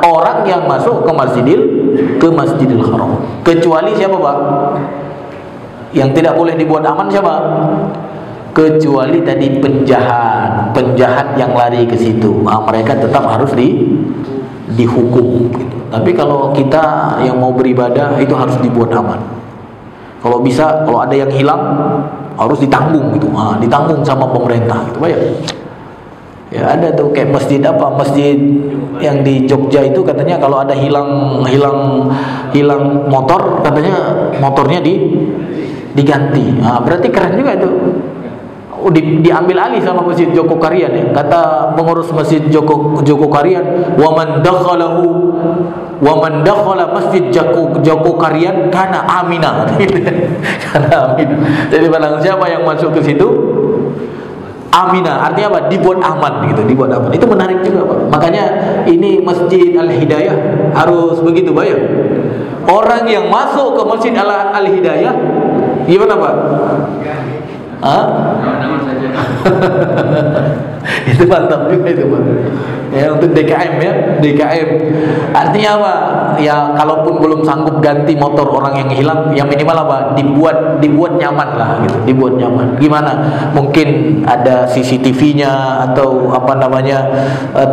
orang yang masuk ke Masjidil Haram. Kecuali siapa Pak? Yang tidak boleh dibuat aman siapa? Kecuali tadi penjahat yang lari ke situ. Mereka tetap harus dihukum gitu. Tapi kalau kita yang mau beribadah itu harus dibuat aman. Kalau bisa, kalau ada yang hilang harus ditanggung gitu. Ditanggung sama pemerintah gitu Pak ya. Ya ada tuh kayak masjid yang di Jogja itu, katanya kalau ada hilang motor, katanya motornya diganti. Berarti keren juga itu. Diambil alih sama Masjid Joko Karian ya. Kata pengurus Masjid Joko Karian, wa man dakhala Masjid Joko Karian kana amina. Kana amina. Jadi barang siapa yang masuk ke situ amina, artinya apa? Dibuat aman gitu, dibuat aman. Itu menarik juga Pak. Makanya ini Masjid Al-Hidayah harus begitu Pak ya. Orang yang masuk ke Masjid Al-Hidayah gimana Pak? Itu mantap juga itu Pak. Ya, untuk DKM ya, DKM. Artinya apa? Ya kalaupun belum sanggup ganti motor orang yang hilang, yang minimal apa? Dibuat nyaman lah gitu, dibuat nyaman. Gimana? Mungkin ada CCTV-nya atau apa namanya,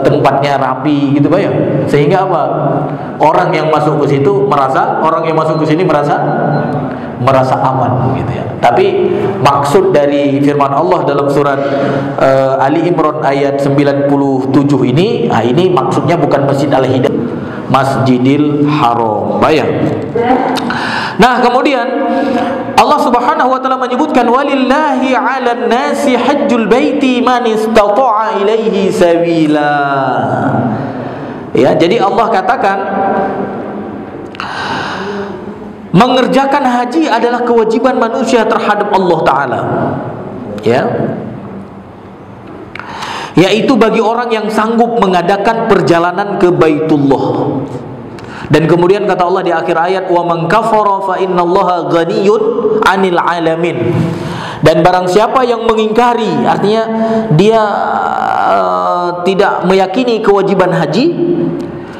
tempatnya rapi gitu Pak ya. Sehingga apa? Orang yang masuk ke situ orang yang masuk ke sini merasa aman gitu ya. Tapi maksud dari firman Allah dalam surat Ali Imran ayat 97 ini, ini maksudnya bukan Masjid Al-Hidayah, Masjidil Haram. Bayang. Nah, kemudian Allah Subhanahu wa taala menyebutkan walillahi 'alan nasi hajjul baiti man istata'a ilaihi sabila. Ya, jadi Allah katakan mengerjakan haji adalah kewajiban manusia terhadap Allah Ta'ala. Ya. yaitu bagi orang yang sanggup mengadakan perjalanan ke Baitullah. Dan kemudian kata Allah di akhir ayat, wa man kafara fa innallaha ghaniyyun 'anil 'alamin. Dan barang siapa yang mengingkari, artinya dia tidak meyakini kewajiban haji,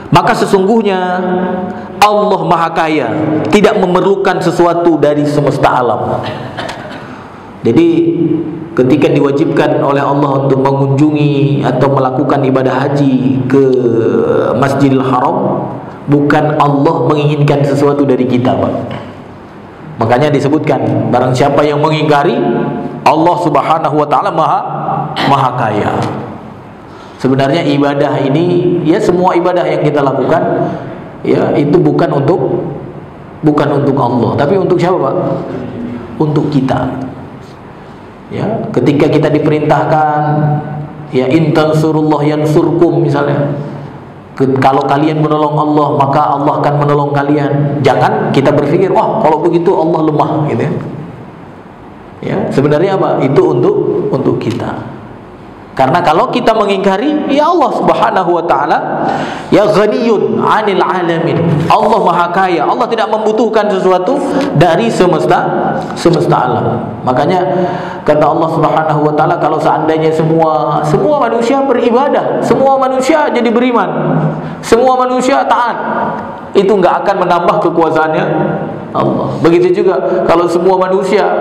maka sesungguhnya Allah Maha Kaya, tidak memerlukan sesuatu dari semesta alam. Jadi ketika diwajibkan oleh Allah untuk mengunjungi atau melakukan ibadah haji ke Masjidil Haram, bukan Allah menginginkan sesuatu dari kita, Pak. Makanya disebutkan, barang siapa yang mengingkari, Allah Subhanahu wa taala Maha Kaya. Sebenarnya ibadah ini, ya semua ibadah yang kita lakukan, ya itu bukan untuk Allah, tapi untuk siapa, Pak? Untuk kita. Ya, ketika kita diperintahkan, ya in tansurullah yansurkum misalnya. Kalau kalian menolong Allah, maka Allah akan menolong kalian. Jangan kita berpikir, wah kalau begitu Allah lemah, gitu ya. Ya, sebenarnya apa? Itu untuk kita. Karena kalau kita mengingkari, ya Allah Subhanahu wa taala ya ghaniyun 'anil 'alamin. Allah Maha Kaya. Allah tidak membutuhkan sesuatu dari semesta alam. Makanya kata Allah Subhanahu wa taala, kalau seandainya semua manusia beribadah, semua manusia jadi beriman, semua manusia taat, itu enggak akan menambah kekuasaannya Allah. Begitu juga kalau semua manusia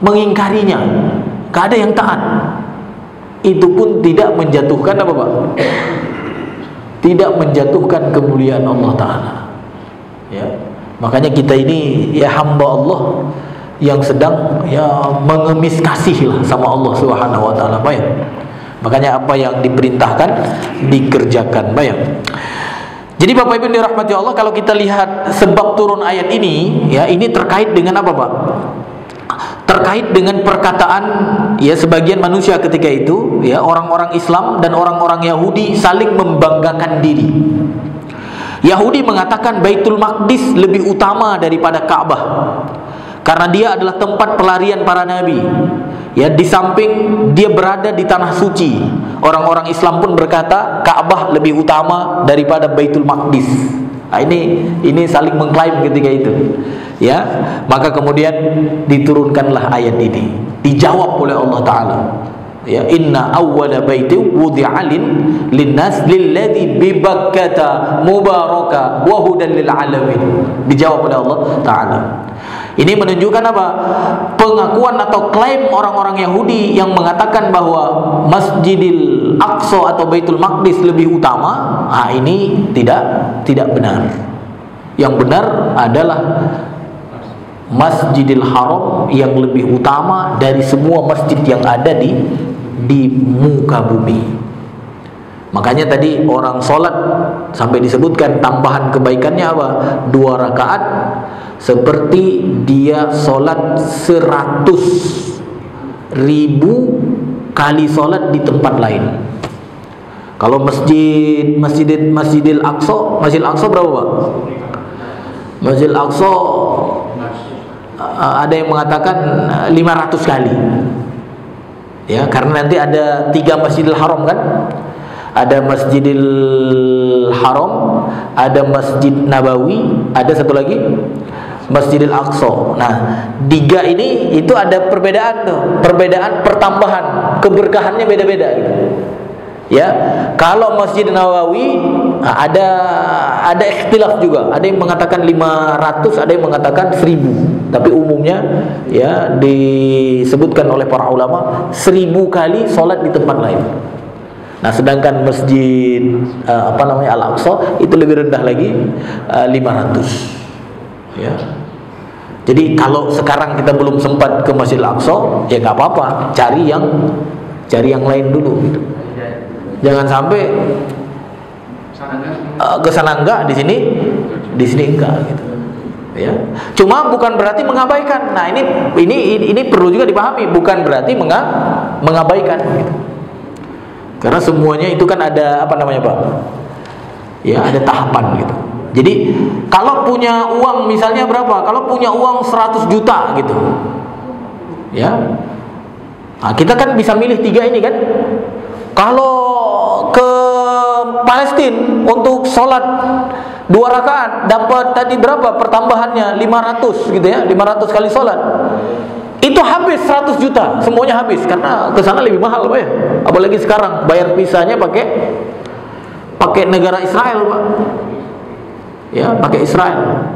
mengingkarinya, gak ada yang taat, itu pun tidak menjatuhkan apa, Pak? Tidak menjatuhkan kemuliaan Allah Ta'ala. Ya, makanya kita ini ya hamba Allah yang sedang ya mengemis kasih lah sama Allah Subhanahu Wa Ta'ala, Pak ya. Makanya apa yang diperintahkan dikerjakan, Pak ya. Jadi Bapak Ibu dirahmati Allah, kalau kita lihat sebab turun ayat ini, ya ini terkait dengan apa, Pak? Terkait dengan perkataan ya sebagian manusia ketika itu, ya orang-orang Islam dan orang-orang Yahudi saling membanggakan diri. Yahudi mengatakan Baitul Maqdis lebih utama daripada Ka'bah karena dia adalah tempat pelarian para nabi. Ya, di samping dia berada di tanah suci. Orang-orang Islam pun berkata Ka'bah lebih utama daripada Baitul Maqdis. Nah, ini saling mengklaim ketika itu. Ya, maka kemudian diturunkanlah ayat ini. Dijawab oleh Allah Ta'ala. Ya, inna awwala baiti wudi'a linnas lilladzi bi Bakkata mubaraka wa hudan lil alamin. Dijawab oleh Allah Ta'ala. Ini menunjukkan apa? Pengakuan atau klaim orang-orang Yahudi yang mengatakan bahwa Masjidil Aqsa atau Baitul Maqdis lebih utama. Nah, ini tidak benar. Yang benar adalah Masjidil Haram yang lebih utama dari semua masjid yang ada di muka bumi. Makanya tadi orang sholat sampai disebutkan tambahan kebaikannya apa? 2 rakaat seperti dia sholat 100.000 kali sholat di tempat lain. Kalau Masjidil Aqsa berapa, Pak? Masjidil Aqsa ada yang mengatakan 500 kali. Ya, karena nanti ada 3 Masjidil Haram kan? Ada Masjidil Haram, ada Masjid Nabawi, ada satu lagi Masjidil Aqsa. Nah, 3 ini itu ada perbedaan tuh, perbedaan pertambahan, keberkahannya beda-beda gitu. Ya, kalau Masjid Nabawi ada ikhtilaf juga. Ada yang mengatakan 500, ada yang mengatakan 1000. Tapi umumnya ya disebutkan oleh para ulama 1000 kali sholat di tempat lain. Nah, sedangkan Masjid Al-Aqsa itu lebih rendah lagi 500. Ya. Jadi kalau sekarang kita belum sempat ke Masjid Al-Aqsa, ya nggak apa-apa, cari yang lain dulu. Gitu. Jangan sampai ke sana enggak, di sini enggak gitu. Ya. Cuma bukan berarti mengabaikan. Nah, ini perlu juga dipahami, bukan berarti mengabaikan gitu. Karena semuanya itu kan ada apa namanya, Pak? Ya, ada tahapan gitu. Jadi kalau punya uang misalnya berapa? Kalau punya uang 100 juta gitu. Ya. Nah, kita kan bisa milih 3 ini kan. Kalau ke Palestina untuk sholat 2 rakaat dapat tadi berapa pertambahannya? 500 gitu ya, 500 kali sholat. Itu habis 100 juta, semuanya habis karena ke sana lebih mahal, Pak ya. Apalagi sekarang bayar visanya pakai negara Israel, Pak. Ya, pakai Israel.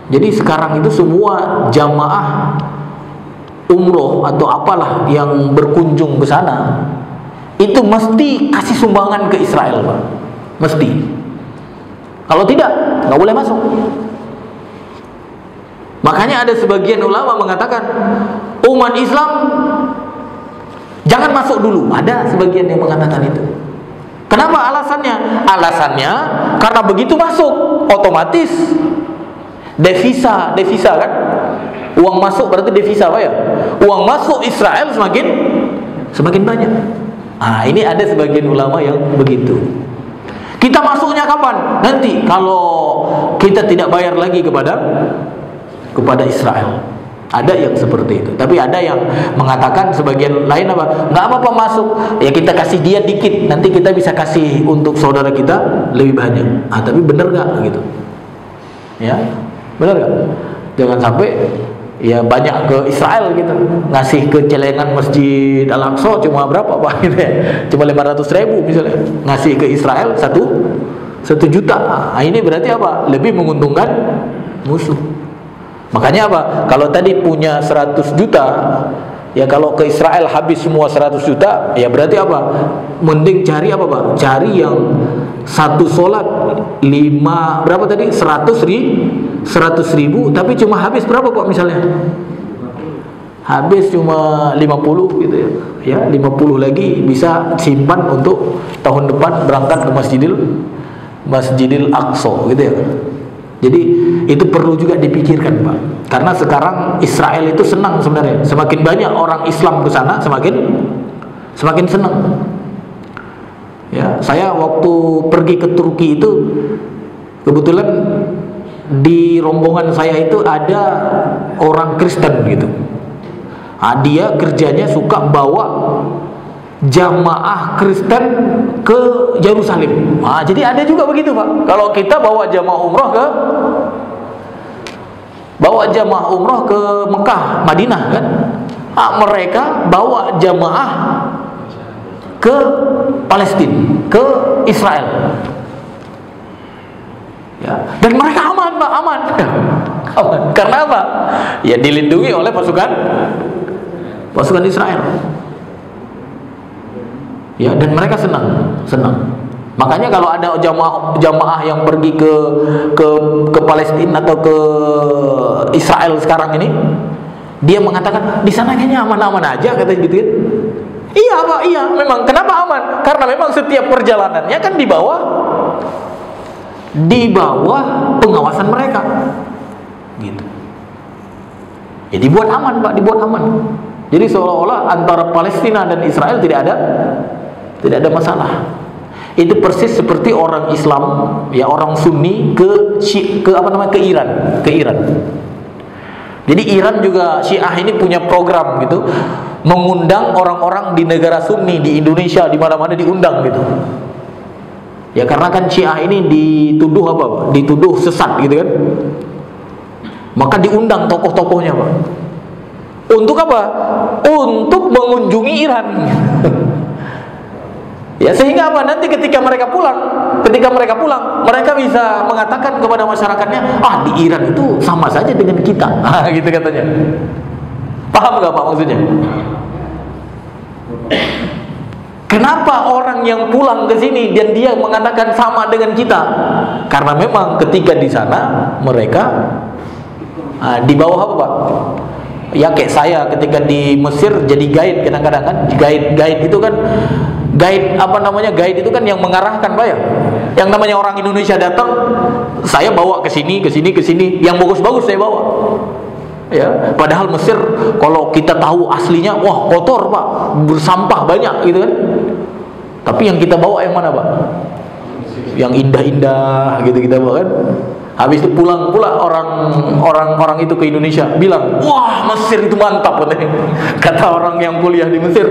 Jadi sekarang itu semua jamaah umroh atau apalah yang berkunjung ke sana itu mesti kasih sumbangan ke Israel, Pak. Mesti. Kalau tidak, nggak boleh masuk. Makanya ada sebagian ulama mengatakan umat Islam jangan masuk dulu. Ada sebagian yang mengatakan itu. Kenapa alasannya? Alasannya karena begitu masuk otomatis devisa kan? Uang masuk berarti devisa, Pak ya? Uang masuk Israel semakin banyak. Ah, ini ada sebagian ulama yang begitu. Kita masuknya kapan? Nanti kalau kita tidak bayar lagi kepada Israel. Ada yang seperti itu. Tapi ada yang mengatakan sebagian lain apa? Nggak apa-apa masuk. Ya kita kasih dia dikit. Nanti kita bisa kasih untuk saudara kita lebih banyak. Ah, tapi benar nggak gitu? Ya, benar nggak? Jangan sampai ya banyak ke Israel gitu, ngasih ke celengan Masjid Al-Aqsa cuma berapa, Pak? Gitu ya? Cuma 500.000 misalnya. Ngasih ke Israel 1 juta. Nah, ini berarti apa? Lebih menguntungkan musuh. Makanya apa? Kalau tadi punya 100 juta, ya kalau ke Israel habis semua 100 juta, ya berarti apa? Mending cari apa, Pak? Cari yang satu sholat 5 berapa tadi? 100.000, tapi cuma habis berapa, Pak, misalnya? Habis cuma 50 gitu ya. Ya, 50 lagi bisa simpan untuk tahun depan berangkat ke Masjidil Aqsa gitu ya. Jadi itu perlu juga dipikirkan, Pak. Karena sekarang Israel itu senang sebenarnya. Semakin banyak orang Islam ke sana, semakin senang. Ya, saya waktu pergi ke Turki itu kebetulan di rombongan saya itu ada orang Kristen gitu. Nah, dia kerjanya suka bawa jamaah Kristen ke Yerusalem. Nah, jadi ada juga begitu, Pak. Kalau kita bawa jamaah umroh ke Mekah, Madinah kan, mereka bawa jamaah ke Palestina, ke Israel. Ya, dan mereka aman, Pak, aman. Karena apa? Ya dilindungi oleh pasukan Israel. Ya, dan mereka senang. Makanya kalau ada jamaah yang pergi ke Palestina atau ke Israel sekarang ini, dia mengatakan di sana kayaknya aman-aman aja, katanya gitu kan. Iya, Pak, iya, memang. Kenapa aman? Karena memang setiap perjalanannya kan di bawah pengawasan mereka. Gitu. Ya dibuat aman, Pak, dibuat aman. Jadi seolah-olah antara Palestina dan Israel tidak ada masalah. Itu persis seperti orang Islam, ya orang Sunni ke Iran. Jadi Iran juga Syiah ini punya program gitu, mengundang orang-orang di negara Sunni di Indonesia, di mana-mana diundang gitu. Ya karena kan Syiah ini dituduh apa, Pak? Dituduh sesat gitu kan. Maka diundang tokoh-tokohnya, Pak. Untuk apa? Untuk mengunjungi Iran. Ya sehingga apa? Nanti ketika mereka pulang, mereka bisa mengatakan kepada masyarakatnya, di Iran itu sama saja dengan kita. Gitu katanya. Paham nggak, Pak, maksudnya? Kenapa orang yang pulang ke sini dan dia mengatakan sama dengan kita? Karena memang ketika di sana mereka di bawah apa, Pak? Ya kayak saya ketika di Mesir jadi guide kadang-kadang kan, guide itu kan guide itu kan yang mengarahkan, Pak ya. Yang namanya orang Indonesia datang, saya bawa ke sini, yang bagus-bagus saya bawa. Ya, padahal Mesir kalau kita tahu aslinya, wah kotor, Pak, bersampah banyak gitu kan. Tapi yang kita bawa yang mana, Pak? yang indah-indah gitu kita kan. Habis itu pulang pula orang itu ke Indonesia bilang, wah Mesir itu mantap katanya. Kata orang yang kuliah di Mesir,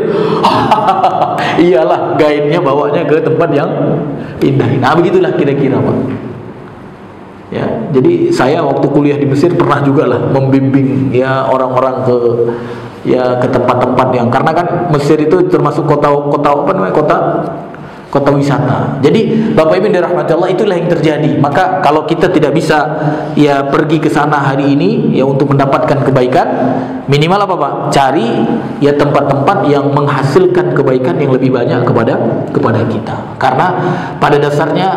iyalah guide-nya bawanya ke tempat yang indah. Nah begitulah kira-kira Pak. Ya, jadi saya waktu kuliah di Mesir pernah juga lah membimbing ya orang-orang ke tempat-tempat yang, karena kan Mesir itu termasuk kota apa namanya, kota wisata. Jadi Bapak Ibu dirahmati Allah, itulah yang terjadi. Maka kalau kita tidak bisa ya pergi ke sana hari ini ya untuk mendapatkan kebaikan, minimal apa Pak? Cari ya tempat-tempat yang menghasilkan kebaikan yang lebih banyak kepada kita. Karena pada dasarnya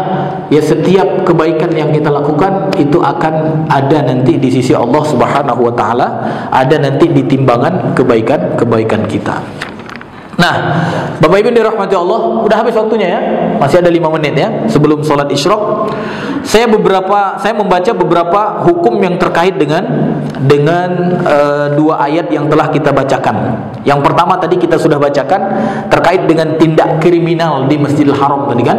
ya setiap kebaikan yang kita lakukan itu akan ada nanti di sisi Allah Subhanahu wa taala, ada nanti di timbangan kebaikan kita. Nah, Bapak Ibu dirahmati Allah, udah habis waktunya ya. Masih ada 5 menit ya sebelum sholat isyraq. Saya membaca beberapa hukum yang terkait dengan 2 ayat yang telah kita bacakan. Yang pertama tadi kita sudah bacakan terkait dengan tindak kriminal di Masjidil Haram tadi kan.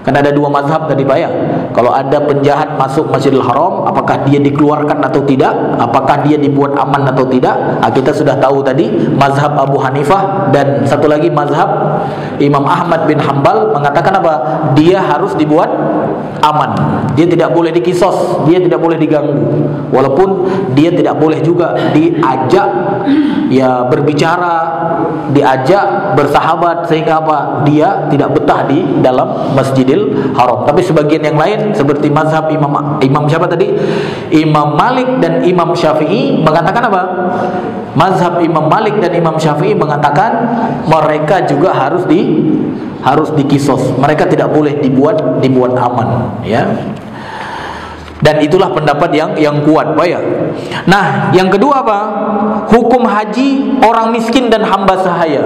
Kan ada 2 mazhab tadi Pak ya. Kalau ada penjahat masuk Masjidil Haram, apakah dia dikeluarkan atau tidak? Apakah dia dibuat aman atau tidak? Nah, kita sudah tahu tadi mazhab Abu Hanifah dan satu lagi mazhab Imam Ahmad bin Hanbal mengatakan apa? Dia harus dibuat aman. Dia tidak boleh dikisos, dia tidak boleh diganggu. Walaupun dia tidak boleh juga diajak ya berbicara, diajak bersahabat, sehingga apa? Dia tidak betah di dalam Masjidil Haram. Tapi sebagian yang lain seperti mazhab Imam siapa tadi? Imam Malik dan Imam Syafi'i mengatakan apa? Mazhab Imam Malik dan Imam Syafi'i mengatakan mereka juga harus dikisos. Mereka tidak boleh dibuat aman, ya. Dan itulah pendapat yang kuat, Pak ya. Nah, yang kedua apa? Hukum haji orang miskin dan hamba sahaya.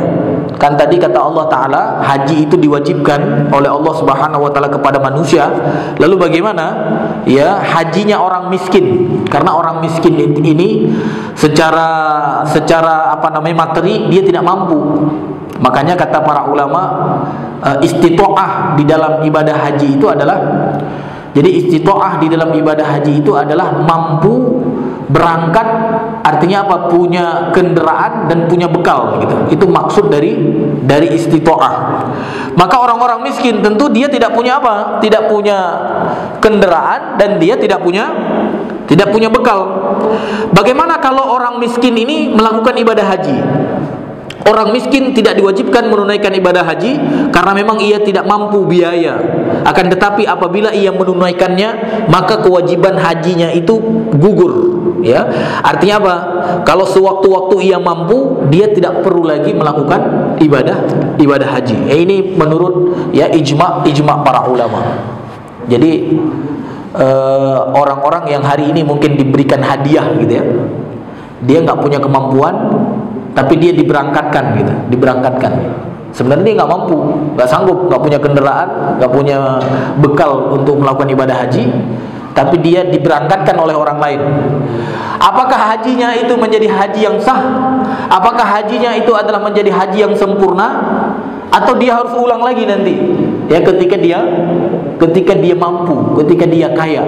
Kan tadi kata Allah Ta'ala, haji itu diwajibkan oleh Allah Subhanahu wa Ta'ala kepada manusia. Lalu bagaimana? Ya, hajinya orang miskin. Karena orang miskin ini secara apa namanya materi dia tidak mampu. Makanya kata para ulama, istitoah di dalam ibadah haji itu adalah, jadi istitoah di dalam ibadah haji itu adalah mampu berangkat, artinya apa? Punya kendaraan dan punya bekal gitu. Itu maksud dari istitoah. Maka orang-orang miskin tentu dia tidak punya apa? Tidak punya kendaraan dan dia tidak punya bekal. Bagaimana kalau orang miskin ini melakukan ibadah haji? Orang miskin tidak diwajibkan menunaikan ibadah haji karena memang ia tidak mampu biaya. Akan tetapi apabila ia menunaikannya, maka kewajiban hajinya itu gugur, ya. Artinya apa? Kalau sewaktu-waktu ia mampu, dia tidak perlu lagi melakukan ibadah haji. Ini menurut ya ijma para ulama. Jadi orang-orang yang hari ini mungkin diberikan hadiah gitu ya, dia nggak punya kemampuan, tapi dia diberangkatkan gitu, sebenarnya dia nggak mampu, nggak sanggup, nggak punya kendaraan, nggak punya bekal untuk melakukan ibadah haji, tapi dia diberangkatkan oleh orang lain. Apakah hajinya itu menjadi haji yang sah? Apakah hajinya itu adalah menjadi haji yang sempurna? Atau dia harus ulang lagi nanti? Ya, ketika dia mampu, ketika dia kaya.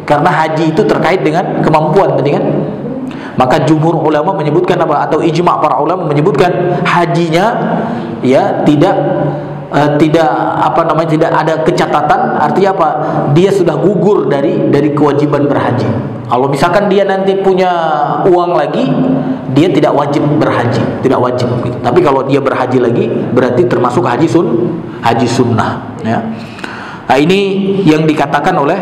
Karena haji itu terkait dengan kemampuan tadi kan. Maka jumhur ulama menyebutkan apa? Atau ijma para ulama menyebutkan hajinya ya tidak tidak ada kecatatan. Artinya apa? Dia sudah gugur dari kewajiban berhaji. Kalau misalkan dia nanti punya uang lagi, dia tidak wajib berhaji, tidak wajib gitu. Tapi kalau dia berhaji lagi, berarti termasuk haji sunnah, ya. Nah, ini yang dikatakan oleh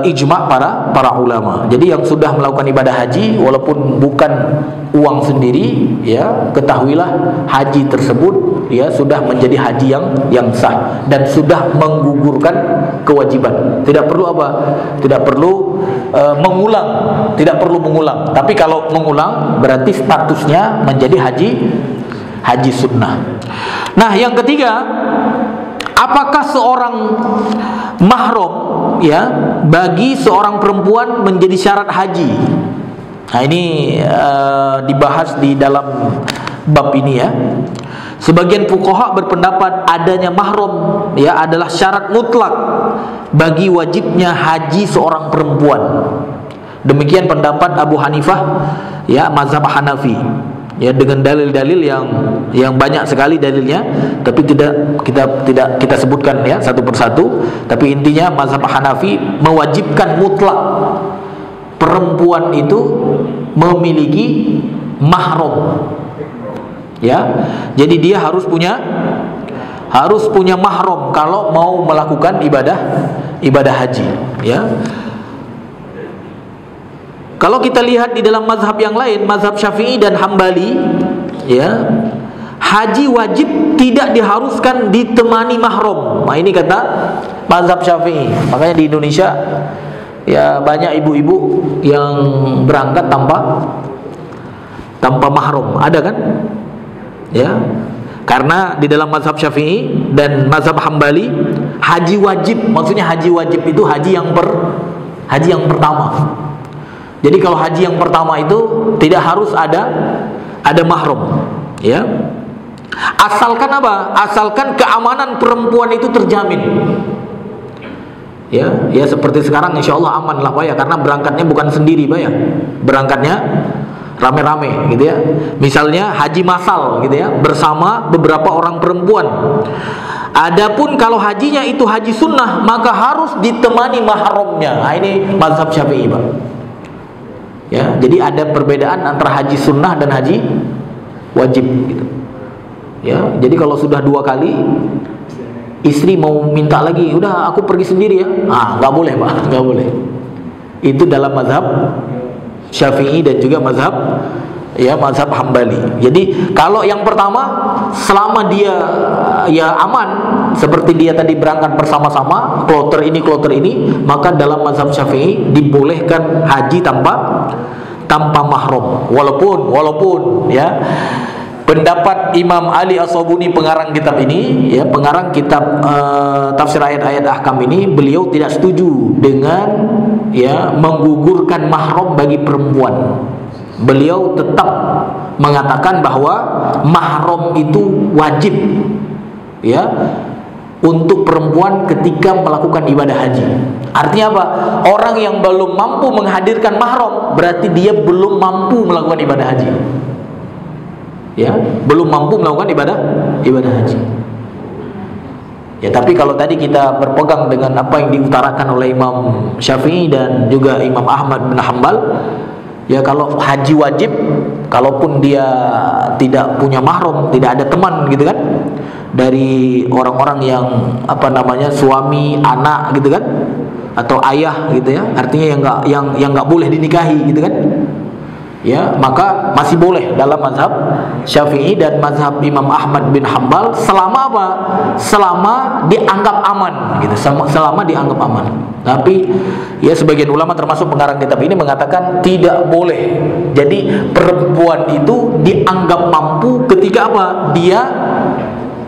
ijma para ulama. Jadi yang sudah melakukan ibadah haji walaupun bukan uang sendiri, ya, ketahuilah haji tersebut ya sudah menjadi haji yang sah dan sudah menggugurkan kewajiban. Tidak perlu apa? Tidak perlu mengulang, tidak perlu mengulang. Tapi kalau mengulang berarti statusnya menjadi haji sunnah. Nah, yang ketiga, apakah seorang mahram ya bagi seorang perempuan menjadi syarat haji? Nah, ini dibahas di dalam bab ini ya. Sebagian fuqaha berpendapat adanya mahram ya adalah syarat mutlak bagi wajibnya haji seorang perempuan. Demikian pendapat Abu Hanifah ya, mazhab Hanafi. Ya, dengan dalil-dalil yang banyak sekali dalilnya, tapi tidak kita sebutkan ya satu persatu. Tapi intinya mazhab Hanafi mewajibkan mutlak perempuan itu memiliki mahram. Ya, jadi dia harus punya mahram kalau mau melakukan ibadah haji. Ya, kalau kita lihat di dalam mazhab yang lain, mazhab Syafi'i dan Hambali, ya, haji wajib tidak diharuskan ditemani mahram. Nah, ini kata mazhab Syafi'i. Makanya di Indonesia ya banyak ibu-ibu yang berangkat tanpa mahram, ada kan? Ya, karena di dalam mazhab Syafi'i dan mazhab Hambali, haji wajib, maksudnya haji wajib itu haji yang pertama. Jadi kalau haji yang pertama itu tidak harus ada mahram, ya. Asalkan apa? Asalkan keamanan perempuan itu terjamin. Ya seperti sekarang insya Allah aman lah Pak ya, karena berangkatnya bukan sendiri Pak ya, berangkatnya rame-rame gitu ya. Misalnya haji massal gitu ya, bersama beberapa orang perempuan. Adapun kalau hajinya itu haji sunnah, maka harus ditemani mahramnya. Nah, ini mazhab Syafi'i Pak. Ya, jadi ada perbedaan antara haji sunnah dan haji wajib gitu. Ya, jadi kalau sudah 2 kali istri mau minta lagi, udah aku pergi sendiri ya. Nggak boleh Pak, nggak boleh. Itu dalam mazhab Syafi'i dan juga mazhab Hambali. Jadi kalau yang pertama, selama dia ya aman, seperti dia tadi berangkat bersama-sama, kloter ini, maka dalam mazhab Syafi'i dibolehkan haji tanpa mahram. Walaupun ya pendapat Imam Ali As-Sabuni, pengarang kitab ini, ya, pengarang kitab tafsir ayat-ayat ahkam ini, beliau tidak setuju dengan ya menggugurkan mahram bagi perempuan. Beliau tetap mengatakan bahwa mahram itu wajib ya untuk perempuan ketika melakukan ibadah haji. Artinya apa? Orang yang belum mampu menghadirkan mahram berarti dia belum mampu melakukan ibadah haji. Ya, belum mampu melakukan ibadah haji. Ya, tapi kalau tadi kita berpegang dengan apa yang diutarakan oleh Imam Syafi'i dan juga Imam Ahmad bin Hanbal, ya kalau haji wajib, kalaupun dia tidak punya mahram, tidak ada teman gitu kan, dari orang-orang yang suami, anak gitu kan, atau ayah gitu ya, artinya yang nggak boleh dinikahi gitu kan. Ya, maka masih boleh dalam mazhab Syafi'i dan mazhab Imam Ahmad bin Hanbal selama apa? Selama dianggap aman gitu, selama dianggap aman. Tapi ya sebagian ulama termasuk pengarang kitab ini mengatakan tidak boleh. Jadi perempuan itu dianggap mampu ketika apa? Dia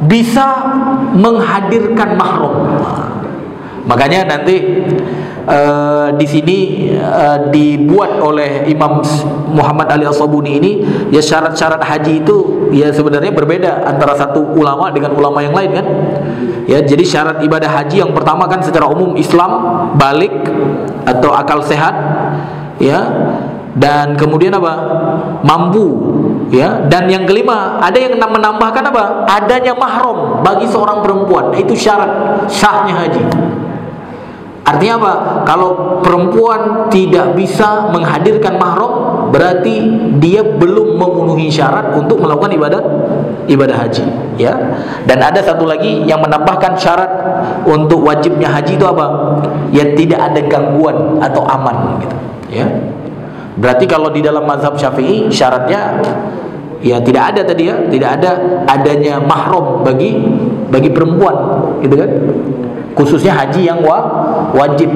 bisa menghadirkan mahram. Makanya nanti di sini dibuat oleh Imam Muhammad Ali As-Sabuni ini ya syarat-syarat haji itu ya sebenarnya berbeda antara satu ulama dengan ulama yang lain kan. Ya, jadi syarat ibadah haji yang pertama kan secara umum Islam, balik atau akal sehat ya, dan kemudian apa? Mampu ya, dan yang kelima ada yang menambahkan apa? Adanya mahram bagi seorang perempuan. Itu syarat sahnya haji. Artinya apa? Kalau perempuan tidak bisa menghadirkan mahram, berarti dia belum memenuhi syarat untuk melakukan ibadah haji, ya. Dan ada satu lagi yang menambahkan syarat untuk wajibnya haji itu apa? Ya tidak ada gangguan atau aman gitu, ya. Berarti kalau di dalam mazhab Syafi'i syaratnya ya tidak ada tadi ya, tidak ada adanya mahram bagi perempuan, gitu kan? Khususnya haji yang wajib.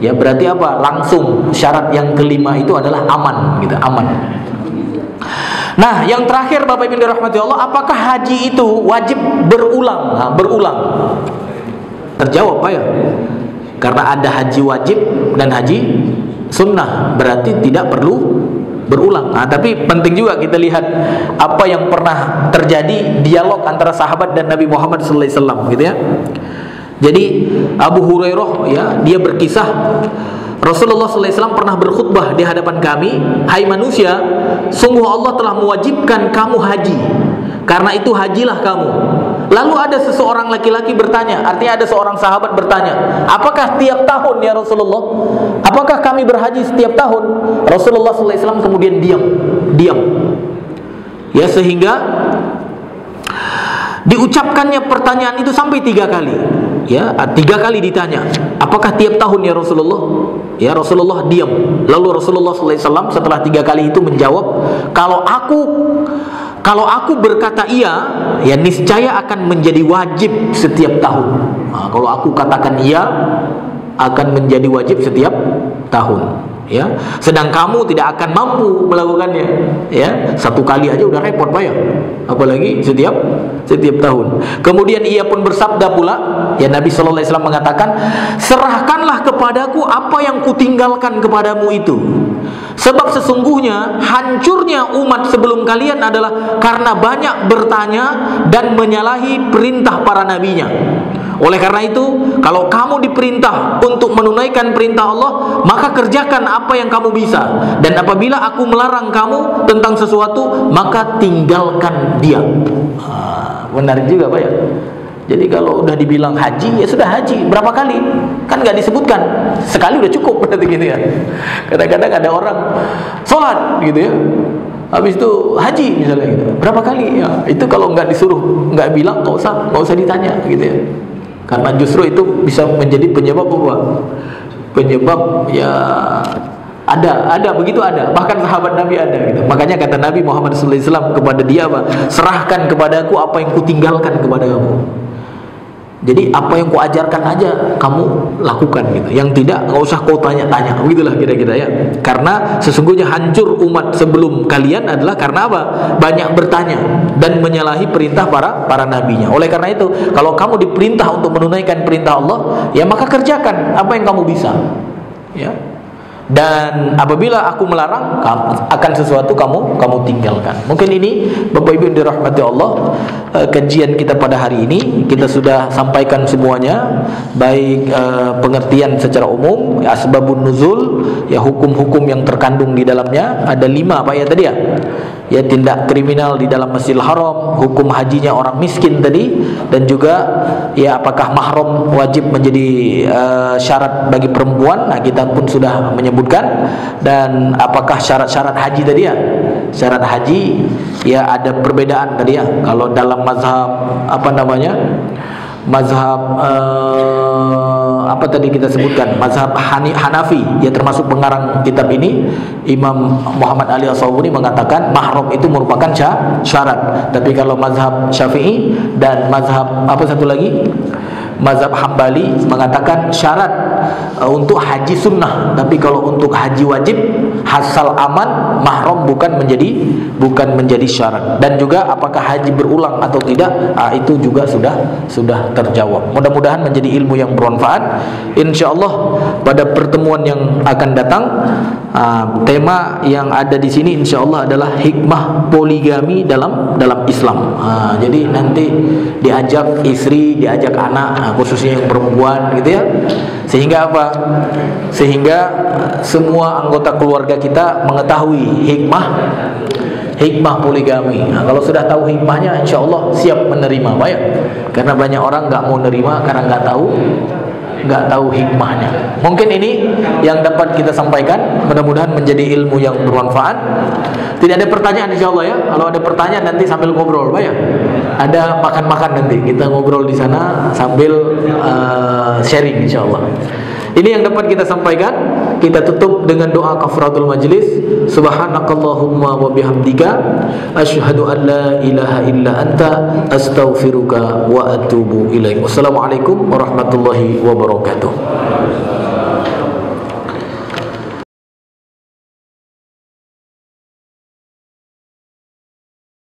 Ya berarti apa? Langsung syarat yang kelima itu adalah aman, gitu, aman. Nah, yang terakhir Bapak Ibu dirahmati Allah, apakah haji itu wajib berulang? Nah, berulang. Terjawab Pak ya. Karena ada haji wajib dan haji sunnah, berarti tidak perlu berulang. Nah, tapi penting juga kita lihat apa yang pernah terjadi dialog antara sahabat dan Nabi Muhammad SAW, gitu ya. Jadi Abu Hurairah ya, dia berkisah Rasulullah SAW pernah berkhutbah di hadapan kami, hai manusia, sungguh Allah telah mewajibkan kamu haji, karena itu hajilah kamu. Lalu ada seseorang laki-laki bertanya, artinya ada seorang sahabat bertanya, apakah tiap tahun ya Rasulullah? Apakah kami berhaji setiap tahun? Rasulullah SAW kemudian diam. Ya, sehingga diucapkannya pertanyaan itu sampai 3 kali. Ya, 3 kali ditanya, apakah tiap tahun ya Rasulullah? Ya, Rasulullah diam. Lalu Rasulullah SAW setelah 3 kali itu menjawab, kalau aku berkata iya, ya niscaya akan menjadi wajib setiap tahun. Nah, kalau aku katakan iya, akan menjadi wajib setiap tahun. Ya, sedang kamu tidak akan mampu melakukannya. Ya, 1 kali aja udah repot, Pak ya. Apalagi setiap tahun. Kemudian ia pun bersabda pula, ya Nabi SAW mengatakan, serahkanlah kepadaku apa yang kutinggalkan kepadamu itu. Sebab sesungguhnya hancurnya umat sebelum kalian adalah karena banyak bertanya dan menyalahi perintah para nabinya. Oleh karena itu, kalau kamu diperintah untuk menunaikan perintah Allah, maka kerjakan apa yang kamu bisa. Dan apabila aku melarang kamu tentang sesuatu, maka tinggalkan dia. Menarik juga, Pak ya. Jadi kalau udah dibilang haji, ya sudah haji. Berapa kali? Kan nggak disebutkan. Sekali udah cukup, berarti gitu ya. Kadang-kadang ada orang sholat gitu ya, habis itu haji misalnya gitu. Berapa kali? Ya, itu kalau nggak disuruh, nggak bilang, nggak usah ditanya gitu ya. Karena justru itu bisa menjadi penyebab apa? Penyebab ya ada begitu ada. Bahkan sahabat Nabi ada gitu. Makanya kata Nabi Muhammad SAW kepada dia apa? Serahkan kepadaku apa yang kutinggalkan kepada kamu. Jadi apa yang kuajarkan aja kamu lakukan gitu. Yang tidak nggak usah kau tanya-tanya. Begitulah kira-kira ya. Karena sesungguhnya hancur umat sebelum kalian adalah karena apa? Banyak bertanya dan menyalahi perintah para nabinya. Oleh karena itu, kalau kamu diperintah untuk menunaikan perintah Allah, ya maka kerjakan apa yang kamu bisa. Ya. Dan apabila aku melarang akan sesuatu, kamu tinggalkan. Mungkin ini Bapak Ibu yang dirahmati Allah, kajian kita pada hari ini kita sudah sampaikan semuanya, baik pengertian secara umum, asbabun nuzul, ya hukum-hukum yang terkandung di dalamnya. Ada 5 Pak ya tadi ya. Ya, tindak kriminal di dalam Masjidil Haram, hukum hajinya orang miskin tadi, dan juga ya apakah mahram wajib menjadi syarat bagi perempuan. Nah, kita pun sudah menyebutkan. Dan apakah syarat-syarat haji tadi ya, syarat haji ya ada perbedaan tadi ya. Kalau dalam mazhab mazhab apa tadi kita sebutkan, mazhab Hanafi, ya termasuk pengarang kitab ini, Imam Muhammad Ali As-Sabuni mengatakan mahram itu merupakan syarat. Tapi kalau mazhab Syafi'i dan mazhab apa satu lagi, mazhab Hambali mengatakan syarat untuk haji sunnah. Tapi kalau untuk haji wajib asal aman, mahram bukan menjadi syarat. Dan juga apakah haji berulang atau tidak, itu juga sudah terjawab. Mudah-mudahan menjadi ilmu yang bermanfaat. Insyaallah pada pertemuan yang akan datang, tema yang ada di sini insyaallah adalah hikmah poligami dalam Islam. Jadi nanti diajak istri, diajak anak, khususnya yang perempuan gitu ya. Sehingga apa? Sehingga semua anggota keluarga kita mengetahui hikmah poligami. Nah, kalau sudah tahu hikmahnya, insya Allah siap menerima, Pak ya. Karena banyak orang nggak mau nerima karena nggak tahu hikmahnya. Mungkin ini yang dapat kita sampaikan. Mudah-mudahan menjadi ilmu yang bermanfaat. Tidak ada pertanyaan insya Allah ya. Kalau ada pertanyaan nanti sambil ngobrol, Pak ya. Ada makan-makan nanti. Kita ngobrol di sana sambil sharing insya Allah. Ini yang dapat kita sampaikan. Kita tutup dengan doa kafaratul majlis. Subhanakallahumma wa bihamdika asyhadu an la ilaha illa anta astaghfiruka wa atubu ilaik. Wassalamualaikum warahmatullahi wabarakatuh.